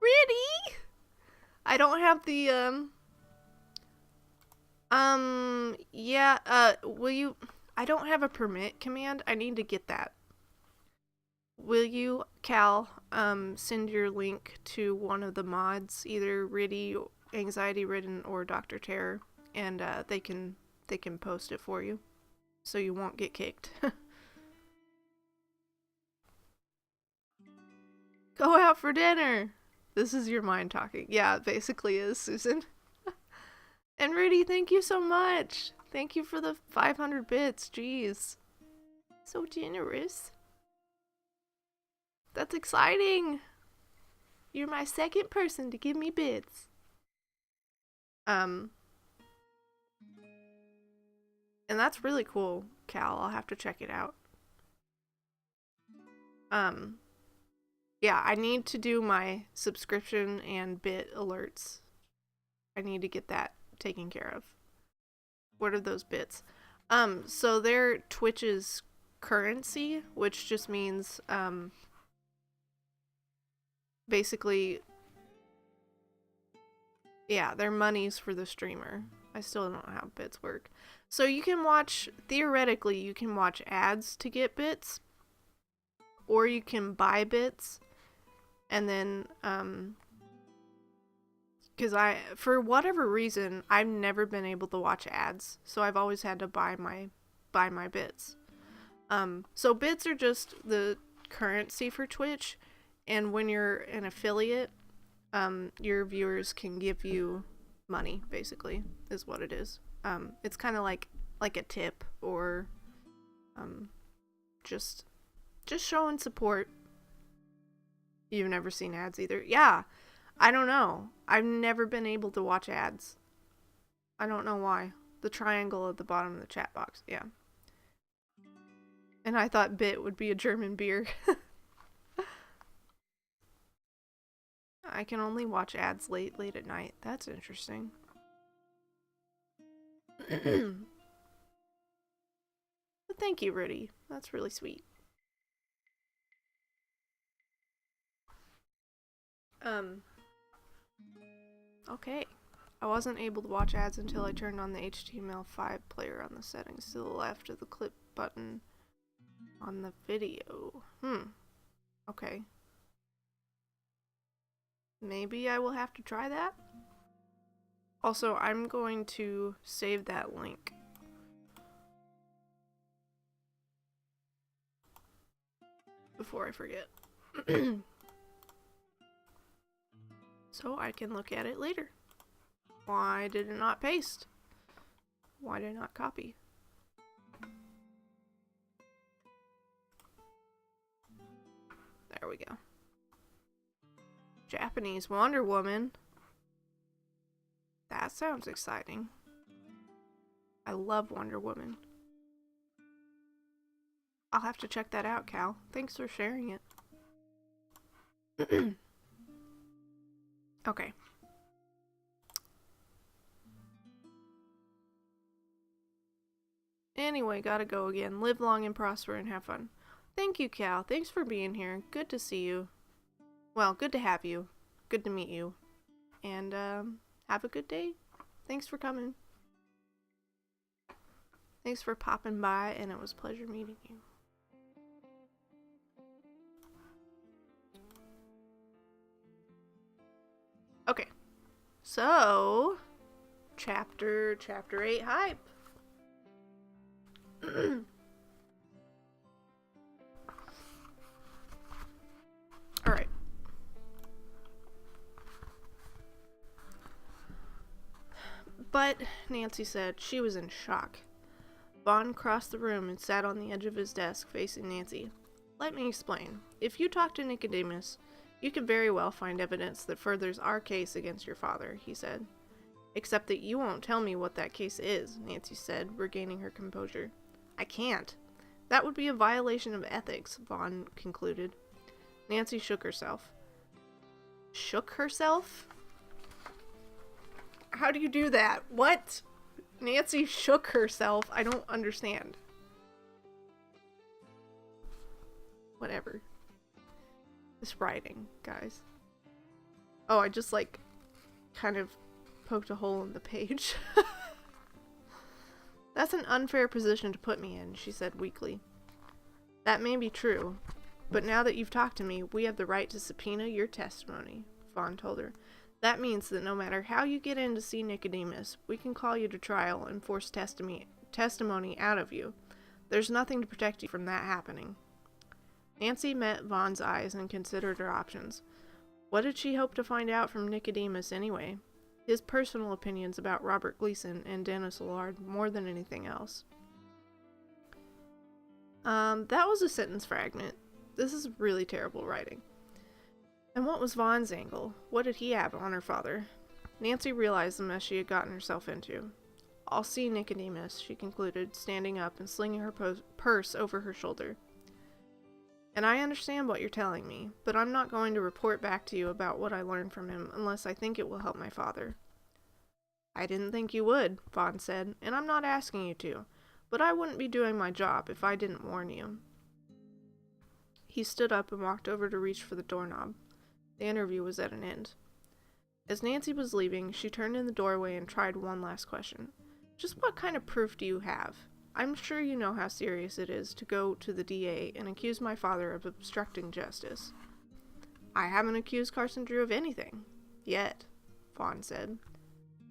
Really? I don't have the yeah, will you, I don't have a permit command. I need to get that. will you, Cal, send your link to one of the mods, either Riddy, Anxiety Ridden, or Dr. Terror, and they can post it for you, so you won't get kicked. Go out for dinner! This is your mind talking. Yeah, it basically is, Susan. And Rudy, thank you so much! Thank you for the 500 bits, jeez. So generous. That's exciting! You're my second person to give me bits. And that's really cool, Cal. I'll have to check it out. Yeah, I need to do my subscription and bit alerts. I need to get that taken care of. What are those bits? So they're Twitch's currency, which just means, basically, yeah, they're monies for the streamer. I still don't know how bits work. So you can watch, theoretically, you can watch ads to get bits, or you can buy bits, and then, because for whatever reason, I've never been able to watch ads, so I've always had to buy my bits. So bits are just the currency for Twitch, and when you're an affiliate, your viewers can give you money, basically, is what it is. It's kind of like a tip, or just showing support. You've never seen ads either? Yeah, I don't know. I've never been able to watch ads. I don't know why. The triangle at the bottom of the chat box, yeah. And I thought bit would be a German beer. I can only watch ads late at night. That's interesting. But thank you, Rudy. That's really sweet. Okay. I wasn't able to watch ads until I turned on the HTML5 player on the settings to the left of the clip button on the video. Okay. Maybe I will have to try that. Also, I'm going to save that link. Before I forget. So I can look at it later. Why did it not paste? Why did it not copy? There we go. Japanese Wonder Woman. That sounds exciting. I love Wonder Woman. I'll have to check that out, Cal. Thanks for sharing it. Okay. Anyway, gotta go again. Live long and prosper and have fun. Thank you, Cal. Thanks for being here. Good to see you. Well, good to have you. Good to meet you. And, have a good day. Thanks for coming. Thanks for popping by, and it was a pleasure meeting you. Okay. So, chapter 8 hype. Alright. But, Nancy said, she was in shock. Vaughn crossed the room and sat on the edge of his desk facing Nancy. Let me explain. If you talk to Nicodemus, you can very well find evidence that furthers our case against your father, he said. Except that you won't tell me what that case is, Nancy said, regaining her composure. I can't. That would be a violation of ethics, Vaughn concluded. Nancy shook herself. Shook herself? How do you do that? What? Nancy shook herself? I don't understand. Whatever. This writing, guys. Oh, I just, like, kind of poked a hole in the page. That's an unfair position to put me in, she said weakly. That may be true, But now that you've talked to me, we have the right to subpoena your testimony, Vaughn told her. That means that no matter how you get in to see Nicodemus, we can call you to trial and force testimony out of you. There's nothing to protect you from that happening. Nancy met Vaughn's eyes and considered her options. What did she hope to find out from Nicodemus anyway? His personal opinions about Robert Gleason and Dennis Allard more than anything else. That was a sentence fragment. This is really terrible writing. And what was Vaughn's angle? What did he have on her father? Nancy realized the mess she had gotten herself into. I'll see Nicodemus, she concluded, standing up and slinging her purse over her shoulder. And I understand what you're telling me, but I'm not going to report back to you about what I learned from him unless I think it will help my father. I didn't think you would, Vaughn said, and I'm not asking you to, but I wouldn't be doing my job if I didn't warn you. He stood up and walked over to reach for the doorknob. The interview was at an end. As Nancy was leaving, she turned in the doorway and tried one last question. Just what kind of proof do you have? I'm sure you know how serious it is to go to the DA and accuse my father of obstructing justice. I haven't accused Carson Drew of anything. Yet, Vaughn said.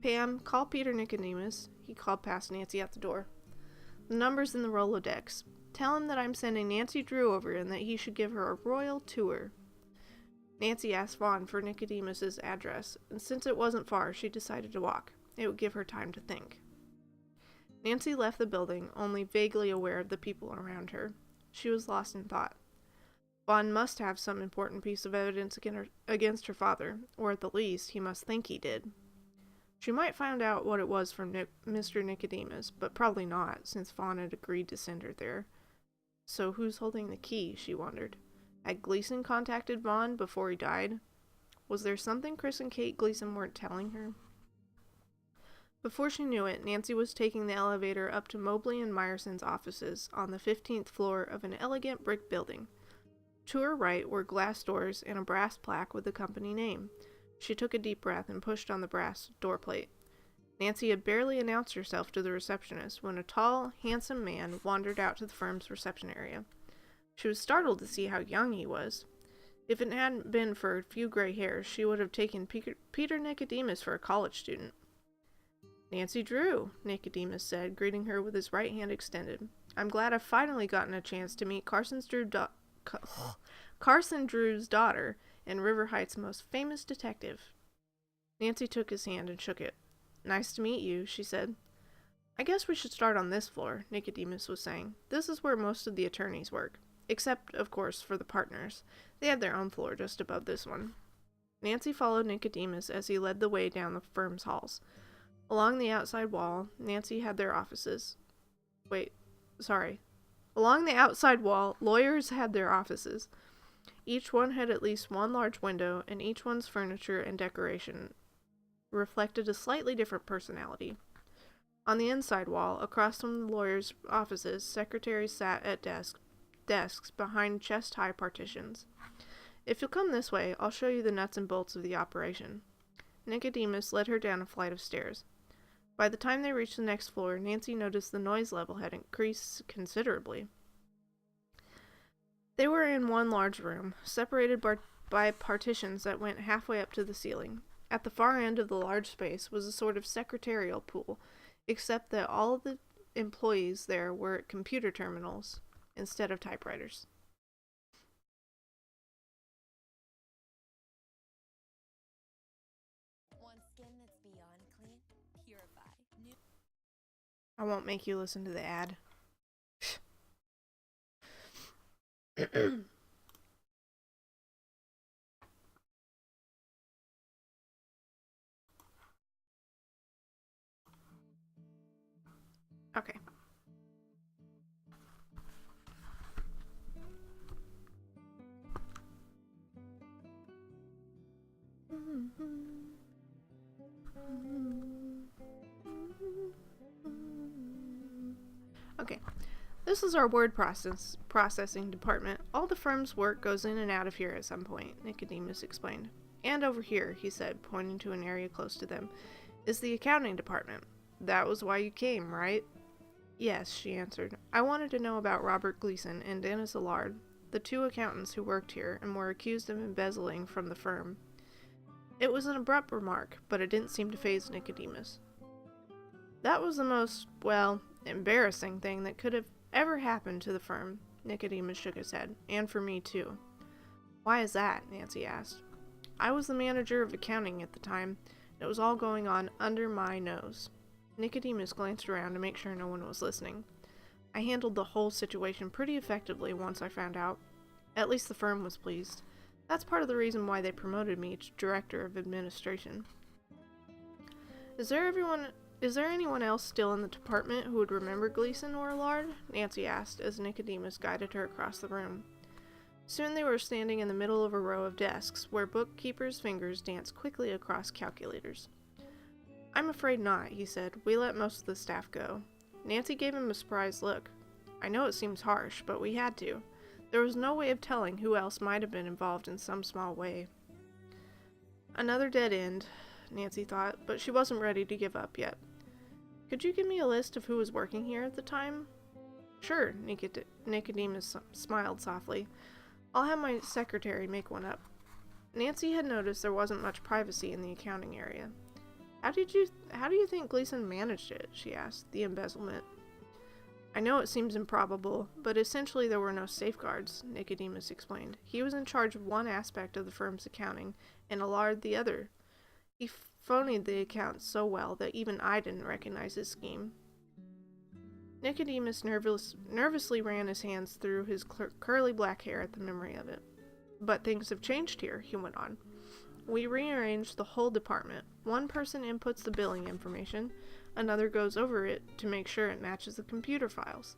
Pam, call Peter Nicodemus. He called past Nancy at the door. The number's in the Rolodex. Tell him that I'm sending Nancy Drew over and that he should give her a royal tour. Nancy asked Vaughn for Nicodemus's address, and since it wasn't far, she decided to walk. It would give her time to think. Nancy left the building, only vaguely aware of the people around her. She was lost in thought. Vaughn must have some important piece of evidence against her father, or at the least, he must think he did. She might find out what it was from Mr. Nicodemus, but probably not, since Vaughn had agreed to send her there. So who's holding the key, she wondered. Had Gleason contacted Vaughn before he died? Was there something Chris and Kate Gleason weren't telling her? Before she knew it, Nancy was taking the elevator up to Mobley and Myerson's offices on the 15th floor of an elegant brick building. To her right were glass doors and a brass plaque with the company name. She took a deep breath and pushed on the brass door plate. Nancy had barely announced herself to the receptionist when a tall, handsome man wandered out to the firm's reception area. She was startled to see how young he was. If it hadn't been for a few gray hairs, she would have taken Peter Nicodemus for a college student. Nancy Drew, Nicodemus said, greeting her with his right hand extended. I'm glad I've finally gotten a chance to meet Carson Drew's daughter and River Heights' most famous detective. Nancy took his hand and shook it. Nice to meet you, she said. I guess we should start on this floor, Nicodemus was saying. This is where most of the attorneys work. Except, of course, for the partners. They have their own floor just above this one. Nancy followed Nicodemus as he led the way down the firm's halls. Along the outside wall, Along the outside wall, lawyers had their offices. Each one had at least one large window, and each one's furniture and decoration reflected a slightly different personality. On the inside wall, across from the lawyers' offices, secretaries sat at desks behind chest-high partitions. If you'll come this way, I'll show you the nuts and bolts of the operation. Nicodemus led her down a flight of stairs. By the time they reached the next floor, Nancy noticed the noise level had increased considerably. They were in one large room, separated by partitions that went halfway up to the ceiling. At the far end of the large space was a sort of secretarial pool, except that all of the employees there were at computer terminals instead of typewriters. Want skin that's beyond clean? Purify. I won't make you listen to the ad. Okay. Okay. This is our word processing department. All the firm's work goes in and out of here at some point, Nicodemus explained. And over here, he said, pointing to an area close to them, is the accounting department. That was why you came, right? Yes, she answered. I wanted to know about Robert Gleason and Dennis Allard. the two accountants who worked here and were accused of embezzling from the firm. It was an abrupt remark, but it didn't seem to faze Nicodemus. That was the most, well, embarrassing thing that could have ever happened to the firm, Nicodemus shook his head, and for me too. Why is that? Nancy asked. I was the manager of accounting at the time, and it was all going on under my nose. Nicodemus glanced around to make sure no one was listening. I handled the whole situation pretty effectively once I found out. At least the firm was pleased. That's part of the reason why they promoted me to Director of Administration. Is there anyone else still in the department who would remember Gleason or Allard? Nancy asked as Nicodemus guided her across the room. Soon they were standing in the middle of a row of desks where bookkeepers' fingers danced quickly across calculators. I'm afraid not, he said. We let most of the staff go. Nancy gave him a surprised look. I know it seems harsh, but we had to. There was no way of telling who else might have been involved in some small way. Another dead end, Nancy thought, but she wasn't ready to give up yet. Could you give me a list of who was working here at the time? Sure, Nicodemus smiled softly. I'll have my secretary make one up. Nancy had noticed there wasn't much privacy in the accounting area. How do you think Gleason managed it? She asked. The embezzlement. I know it seems improbable, but essentially there were no safeguards, Nicodemus explained. He was in charge of one aspect of the firm's accounting, and Allard the other. He phonied the accounts so well that even I didn't recognize his scheme. Nicodemus nervously ran his hands through his curly black hair at the memory of it. But things have changed here, he went on. We rearranged the whole department. One person inputs the billing information, another goes over it to make sure it matches the computer files.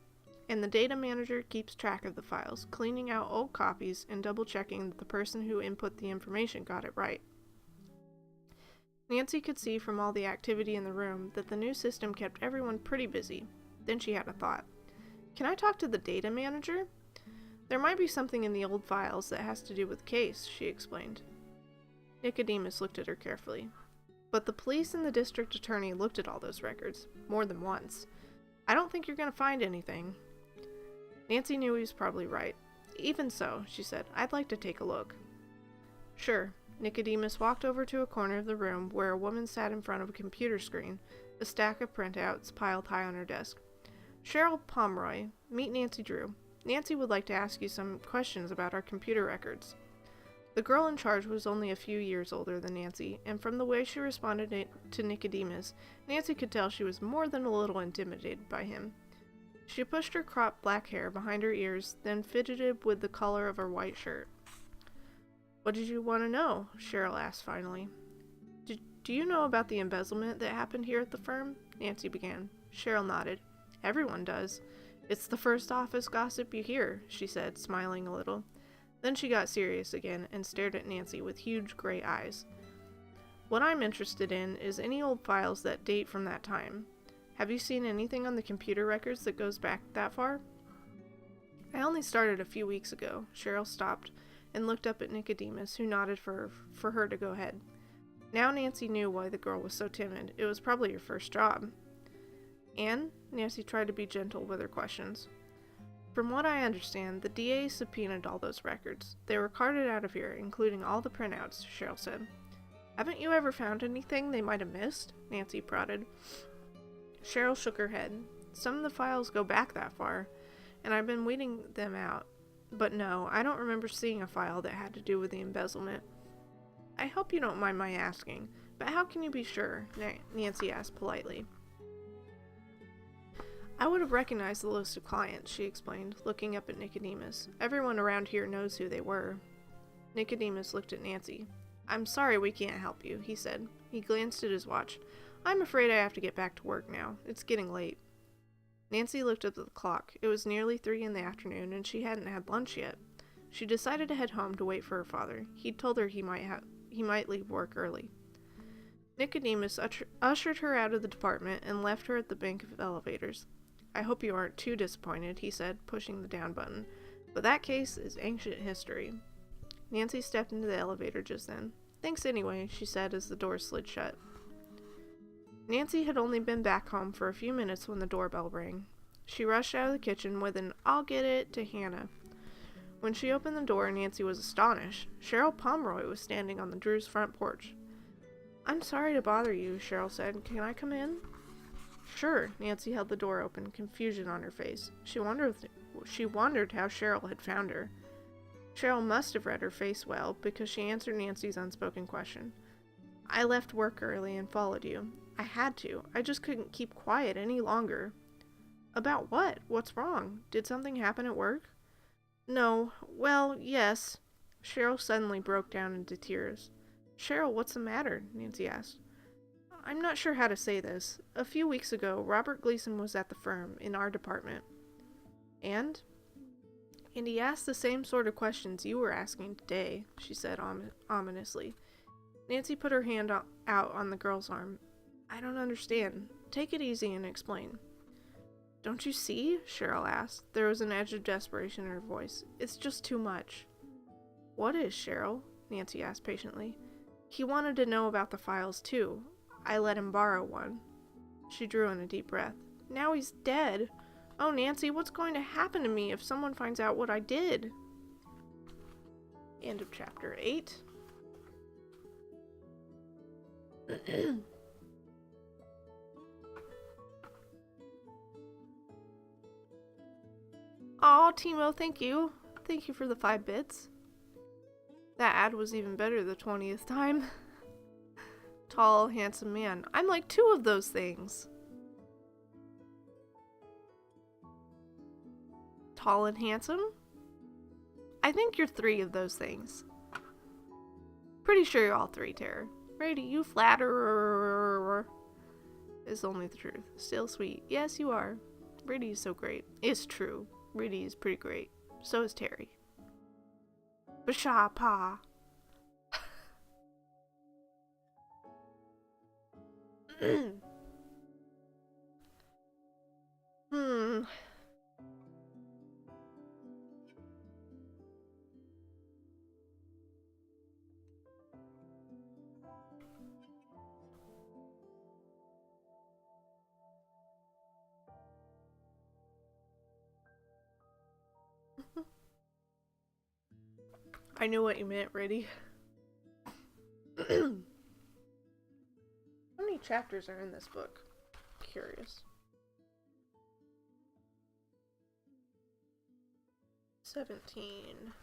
And the data manager keeps track of the files, cleaning out old copies and double-checking that the person who input the information got it right. Nancy could see from all the activity in the room that the new system kept everyone pretty busy. Then she had a thought. Can I talk to the data manager? There might be something in the old files that has to do with the case, she explained. Nicodemus looked at her carefully. But the police and the district attorney looked at all those records, more than once. I don't think you're going to find anything. Nancy knew he was probably right. Even so, she said, I'd like to take a look. Sure. Nicodemus walked over to a corner of the room where a woman sat in front of a computer screen, a stack of printouts piled high on her desk. Cheryl Pomeroy, meet Nancy Drew. Nancy would like to ask you some questions about our computer records. The girl in charge was only a few years older than Nancy, and from the way she responded to Nicodemus, Nancy could tell she was more than a little intimidated by him. She pushed her cropped black hair behind her ears, then fidgeted with the collar of her white shirt. What did you want to know? Cheryl asked finally. Do you know about the embezzlement that happened here at the firm? Nancy began. Cheryl nodded. Everyone does. It's the first office gossip you hear, she said, smiling a little. Then she got serious again and stared at Nancy with huge gray eyes. What I'm interested in is any old files that date from that time. Have you seen anything on the computer records that goes back that far? I only started a few weeks ago. Cheryl stopped and looked up at Nicodemus, who nodded for her to go ahead. Now Nancy knew why the girl was so timid. It was probably her first job. And Nancy tried to be gentle with her questions. From what I understand, the DA subpoenaed all those records. They were carted out of here, including all the printouts, Cheryl said. Haven't you ever found anything they might have missed? Nancy prodded. Cheryl shook her head. Some of the files go back that far, and I've been weeding them out. But no, I don't remember seeing a file that had to do with the embezzlement. I hope you don't mind my asking, but how can you be sure? Nancy asked politely. I would have recognized the list of clients, she explained, looking up at Nicodemus. Everyone around here knows who they were. Nicodemus looked at Nancy. I'm sorry we can't help you, he said. He glanced at his watch. I'm afraid I have to get back to work now. It's getting late. Nancy looked up at the clock. It was nearly 3 in the afternoon, and she hadn't had lunch yet. She decided to head home to wait for her father. He'd told her he might leave work early. Nicodemus ushered her out of the department and left her at the bank of elevators. I hope you aren't too disappointed, he said, pushing the down button, but that case is ancient history. Nancy stepped into the elevator just then. Thanks anyway, she said as the door slid shut. Nancy had only been back home for a few minutes when the doorbell rang. She rushed out of the kitchen with an "I'll get it" to Hannah. When she opened the door, Nancy was astonished. Cheryl Pomeroy was standing on the Drews' front porch. "I'm sorry to bother you," Cheryl said. "Can I come in?" "Sure." Nancy held the door open, confusion on her face. She wondered how Cheryl had found her. Cheryl must have read her face well, because she answered Nancy's unspoken question. "I left work early and followed you. I had to. I just couldn't keep quiet any longer." "About what? What's wrong? Did something happen at work?" "No. Well, yes." Cheryl suddenly broke down into tears. "Cheryl, what's the matter?" Nancy asked. "I'm not sure how to say this. A few weeks ago, Robert Gleason was at the firm, in our department." And he asked the same sort of questions you were asking today," she said ominously. Nancy put her hand out on the girl's arm. "I don't understand. Take it easy and explain." "Don't you see?" Cheryl asked. There was an edge of desperation in her voice. "It's just too much." "What is, Cheryl?" Nancy asked patiently. "He wanted to know about the files, too. I let him borrow one." She drew in a deep breath. "Now he's dead. Oh, Nancy, what's going to happen to me if someone finds out what I did?" End of chapter 8. Aw, Timo, thank you. Thank you for the 5 bits. That ad was even better the 20th time. Tall, handsome man. I'm like 2 of those things. Tall and handsome? I think you're 3 of those things. Pretty sure you're all 3, Tara. Brady, you flatterer. Is only the truth. Still sweet. Yes, you are. Brady is so great. It's true. Brady is pretty great. So is Terry. Basha pa. I knew what you meant, Brady. How many chapters are in this book? Curious. 17.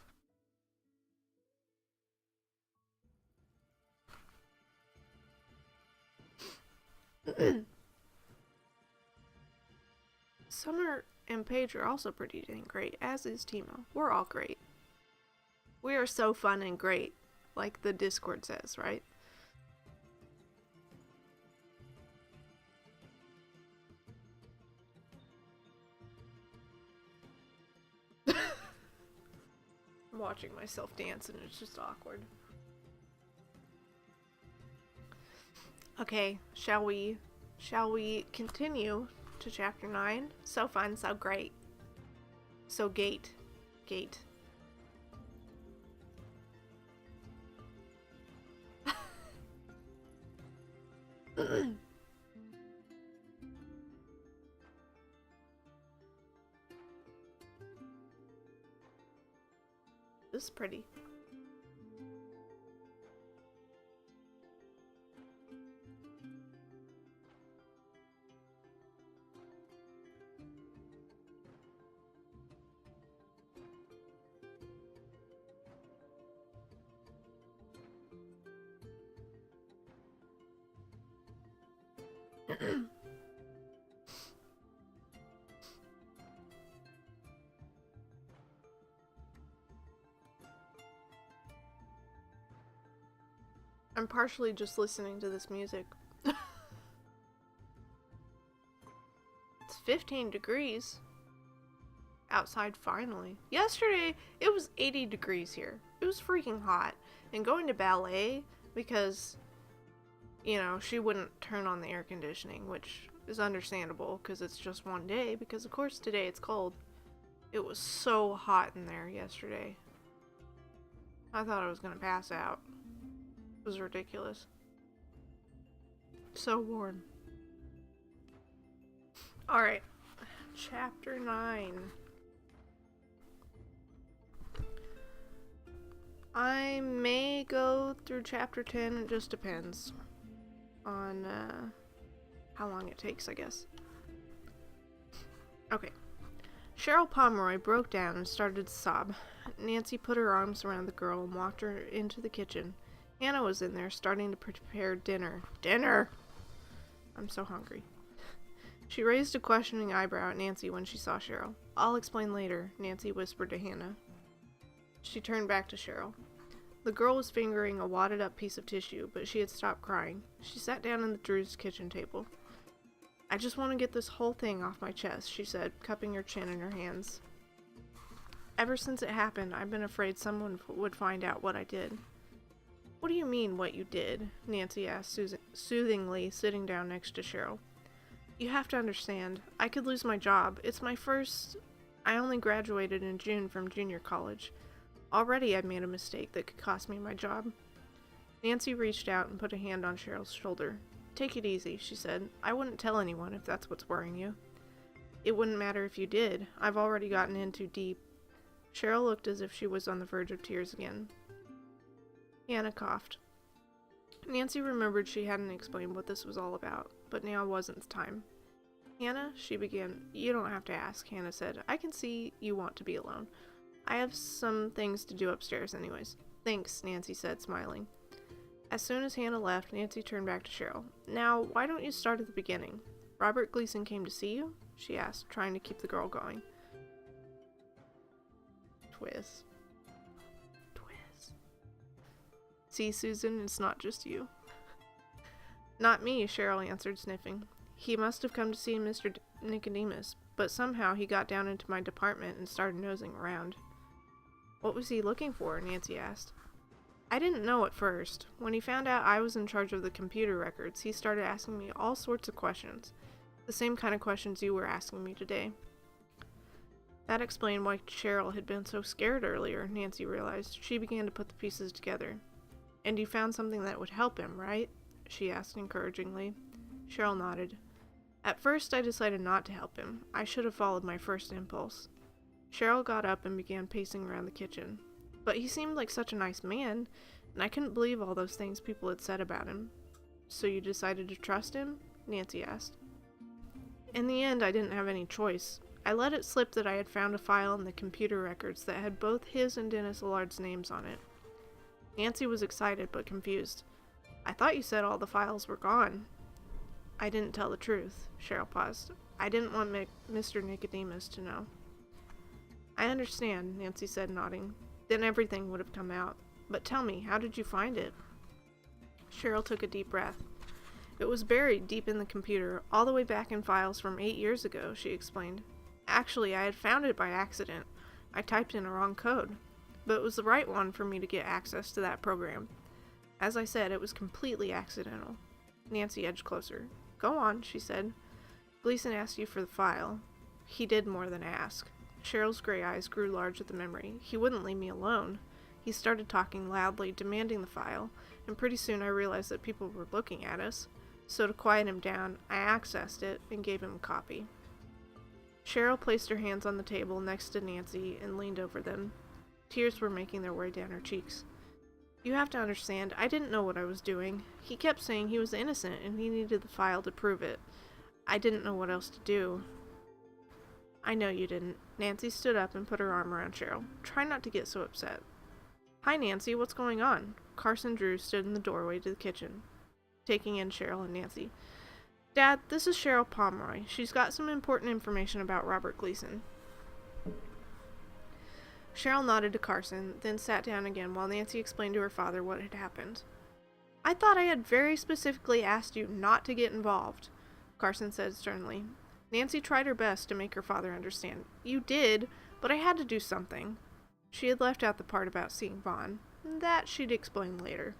Summer and Paige are also pretty dang great, as is Timo. We're all great. We are so fun and great, like the Discord says, right? I'm watching myself dance and it's just awkward. Okay, shall we continue to chapter 9? So fun, so great. So gate. This is pretty. I'm partially just listening to this music. It's 15 degrees outside finally. Yesterday, it was 80 degrees here. It was freaking hot. And going to ballet, because, you know, she wouldn't turn on the air conditioning, which is understandable, because it's just one day, because of course today it's cold. It was so hot in there yesterday. I thought I was gonna pass out. It was ridiculous. So warm. Alright. Chapter 9. I may go through chapter 10, it just depends on how long it takes, I guess. Okay. Cheryl Pomeroy broke down and started to sob. Nancy put her arms around the girl and walked her into the kitchen. Hannah was in there, starting to prepare dinner. Dinner! I'm so hungry. She raised a questioning eyebrow at Nancy when she saw Cheryl. I'll explain later, Nancy whispered to Hannah. She turned back to Cheryl. The girl was fingering a wadded up piece of tissue, but she had stopped crying. She sat down at Drew's kitchen table. I just want to get this whole thing off my chest, she said, cupping her chin in her hands. Ever since it happened, I've been afraid someone would find out what I did. What do you mean, what you did? Nancy asked soothingly, sitting down next to Cheryl. You have to understand, I could lose my job. It's my first... I only graduated in June from junior college. Already I've made a mistake that could cost me my job. Nancy reached out and put a hand on Cheryl's shoulder. Take it easy, she said. I wouldn't tell anyone if that's what's worrying you. It wouldn't matter if you did. I've already gotten in too deep. Cheryl looked as if she was on the verge of tears again. Hannah coughed. Nancy remembered she hadn't explained what this was all about, but now wasn't the time. Hannah, she began. You don't have to ask, Hannah said. I can see you want to be alone. I have some things to do upstairs anyways. Thanks, Nancy said, smiling. As soon as Hannah left, Nancy turned back to Cheryl. Now, why don't you start at the beginning? Robert Gleason came to see you? She asked, trying to keep the girl going. Twiz. See, Susan, it's not just you. Not me, Cheryl answered, sniffing. He must have come to see Mr. Nicodemus, but somehow he got down into my department and started nosing around. What was he looking for? Nancy asked. I didn't know at first. When he found out I was in charge of the computer records, he started asking me all sorts of questions. The same kind of questions you were asking me today. That explained why Cheryl had been so scared earlier, Nancy realized. She began to put the pieces together. And you found something that would help him, right? She asked encouragingly. Cheryl nodded. At first, I decided not to help him. I should have followed my first impulse. Cheryl got up and began pacing around the kitchen. But he seemed like such a nice man, and I couldn't believe all those things people had said about him. So you decided to trust him? Nancy asked. In the end, I didn't have any choice. I let it slip that I had found a file in the computer records that had both his and Dennis Allard's names on it. Nancy was excited but confused. I thought you said all the files were gone. I didn't tell the truth. Cheryl paused. I didn't want Mr. Nicodemus to know. I understand, Nancy said, nodding. Then everything would have come out. But tell me, how did you find it? Cheryl took a deep breath. It was buried deep in the computer, all the way back in files from 8 years ago, she explained. Actually, I had found it by accident. I typed in a wrong code. But it was the right one for me to get access to that program. As I said, it was completely accidental. Nancy edged closer. Go on, she said. Gleason asked you for the file. He did more than ask. Cheryl's gray eyes grew large at the memory. He wouldn't leave me alone. He started talking loudly, demanding the file, and pretty soon I realized that people were looking at us. So to quiet him down, I accessed it and gave him a copy. Cheryl placed her hands on the table next to Nancy and leaned over them. Tears were making their way down her cheeks. You have to understand, I didn't know what I was doing. He kept saying he was innocent and he needed the file to prove it. I didn't know what else to do. I know you didn't. Nancy stood up and put her arm around Cheryl. Try not to get so upset. Hi, Nancy, what's going on? Carson Drew stood in the doorway to the kitchen, taking in Cheryl and Nancy. Dad, this is Cheryl Pomeroy. She's got some important information about Robert Gleason. Cheryl nodded to Carson, then sat down again while Nancy explained to her father what had happened. I thought I had very specifically asked you not to get involved, Carson said sternly. Nancy tried her best to make her father understand. You did, but I had to do something. She had left out the part about seeing Vaughn. That she'd explain later.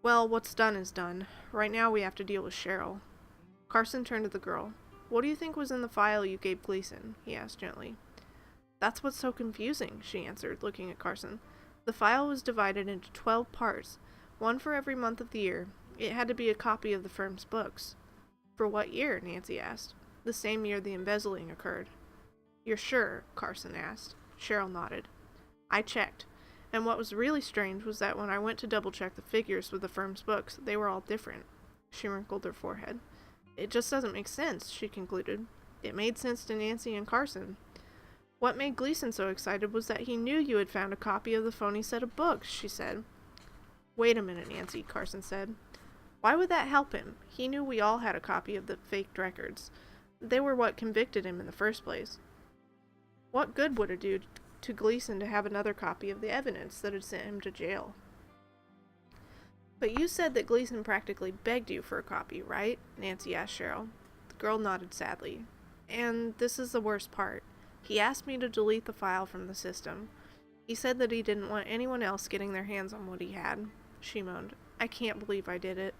Well, what's done is done. Right now we have to deal with Cheryl. Carson turned to the girl. What do you think was in the file you gave Gleason? He asked gently. That's what's so confusing, she answered, looking at Carson. The file was divided into 12 parts, one for every month of the year. It had to be a copy of the firm's books. For what year? Nancy asked. The same year the embezzling occurred. You're sure? Carson asked. Cheryl nodded. I checked. And what was really strange was that when I went to double check the figures with the firm's books, they were all different. She wrinkled her forehead. It just doesn't make sense, she concluded. It made sense to Nancy and Carson. What made Gleason so excited was that he knew you had found a copy of the phony set of books, she said. Wait a minute, Nancy, Carson said. Why would that help him? He knew we all had a copy of the faked records. They were what convicted him in the first place. What good would it do to Gleason to have another copy of the evidence that had sent him to jail? But you said that Gleason practically begged you for a copy, right? Nancy asked Cheryl. The girl nodded sadly. And this is the worst part. He asked me to delete the file from the system. He said that he didn't want anyone else getting their hands on what he had. She moaned. I can't believe I did it.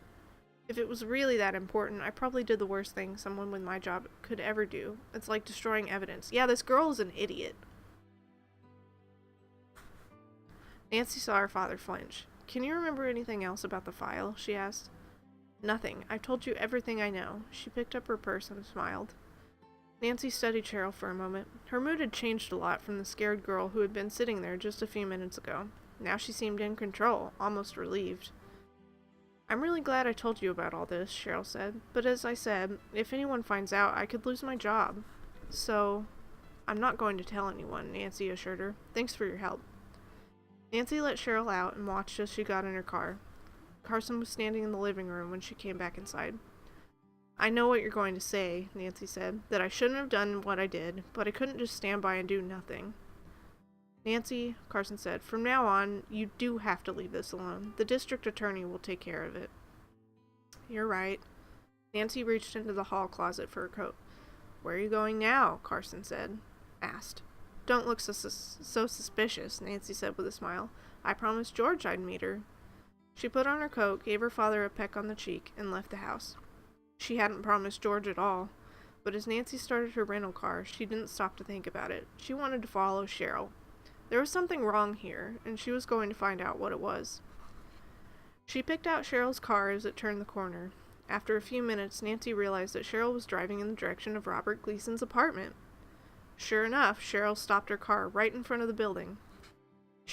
If it was really that important, I probably did the worst thing someone with my job could ever do. It's like destroying evidence. Yeah, this girl is an idiot. Nancy saw her father flinch. Can you remember anything else about the file? She asked. Nothing. I've told you everything I know. She picked up her purse and smiled. Nancy studied Cheryl for a moment. Her mood had changed a lot from the scared girl who had been sitting there just a few minutes ago. Now she seemed in control, almost relieved. I'm really glad I told you about all this, Cheryl said. But as I said, if anyone finds out, I could lose my job. So, I'm not going to tell anyone, Nancy assured her. Thanks for your help. Nancy let Cheryl out and watched as she got in her car. Carson was standing in the living room when she came back inside. I know what you're going to say, Nancy said, that I shouldn't have done what I did, but I couldn't just stand by and do nothing. Nancy, Carson said, from now on, you do have to leave this alone. The district attorney will take care of it. You're right. Nancy reached into the hall closet for her coat. Where are you going now? Carson asked. Don't look so suspicious, Nancy said with a smile. I promised George I'd meet her. She put on her coat, gave her father a peck on the cheek, and left the house. She hadn't promised George at all, but as Nancy started her rental car, she didn't stop to think about it. She wanted to follow Cheryl. There was something wrong here, and she was going to find out what it was. She picked out Cheryl's car as it turned the corner. After a few minutes, Nancy realized that Cheryl was driving in the direction of Robert Gleason's apartment. Sure enough, Cheryl stopped her car right in front of the building.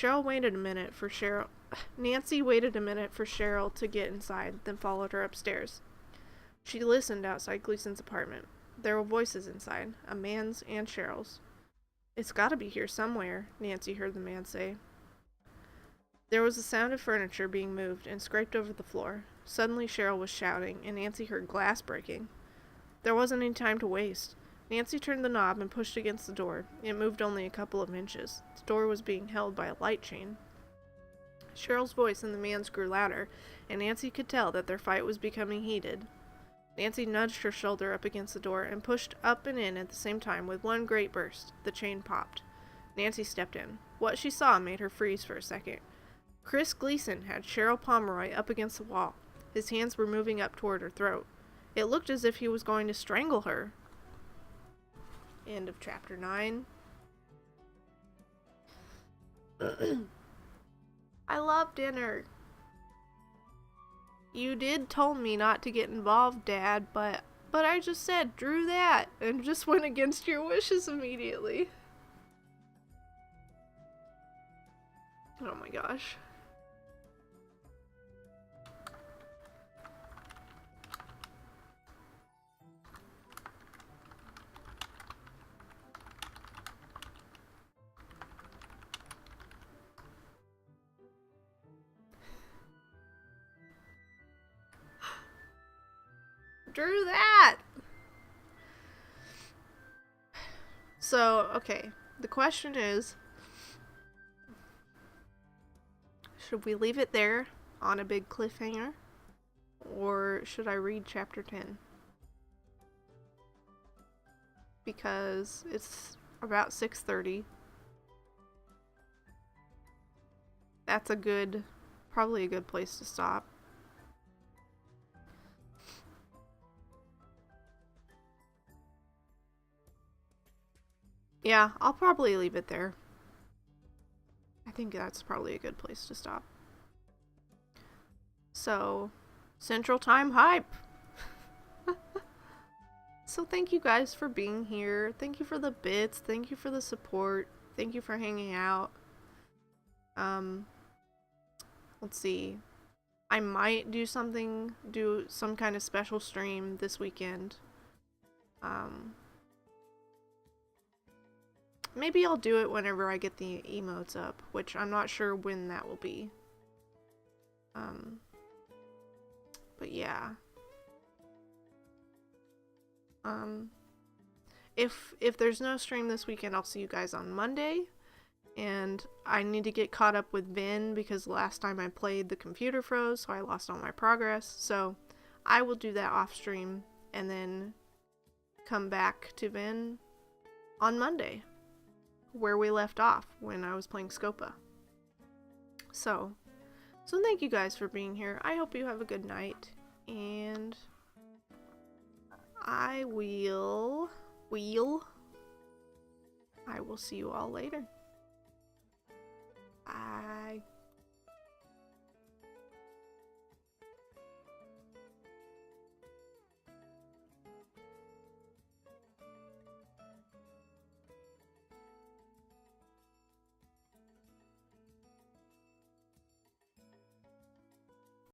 Nancy waited a minute for Cheryl to get inside, then followed her upstairs. She listened outside Gleason's apartment. There were voices inside, a man's and Cheryl's. It's gotta be here somewhere, Nancy heard the man say. There was the sound of furniture being moved and scraped over the floor. Suddenly Cheryl was shouting, and Nancy heard glass breaking. There wasn't any time to waste. Nancy turned the knob and pushed against the door. It moved only a couple of inches. The door was being held by a light chain. Cheryl's voice and the man's grew louder, and Nancy could tell that their fight was becoming heated. Nancy nudged her shoulder up against the door and pushed up and in at the same time with one great burst. The chain popped. Nancy stepped in. What she saw made her freeze for a second. Chris Gleason had Cheryl Pomeroy up against the wall. His hands were moving up toward her throat. It looked as if he was going to strangle her. End of chapter 9. I love dinner. You did tell me not to get involved, Dad, but I just said, drew that, and just went against your wishes immediately. Oh my gosh. Drew that! So, okay. The question is, should we leave it there on a big cliffhanger? Or should I read chapter 10? Because it's about 6:30. That's probably a good place to stop. Yeah, I'll probably leave it there. I think that's probably a good place to stop. So, Central Time hype! So thank you guys for being here. Thank you for the bits. Thank you for the support. Thank you for hanging out. Let's see. I might do some kind of special stream this weekend. Maybe I'll do it whenever I get the emotes up, which I'm not sure when that will be. But yeah. If there's no stream this weekend, I'll see you guys on Monday. And I need to get caught up with Vin because last time I played the computer froze, so I lost all my progress. So I will do that off stream and then come back to Vin on Monday, where we left off when I was playing Scopa. So thank you guys for being here. I hope you have a good night, and I will see you all later.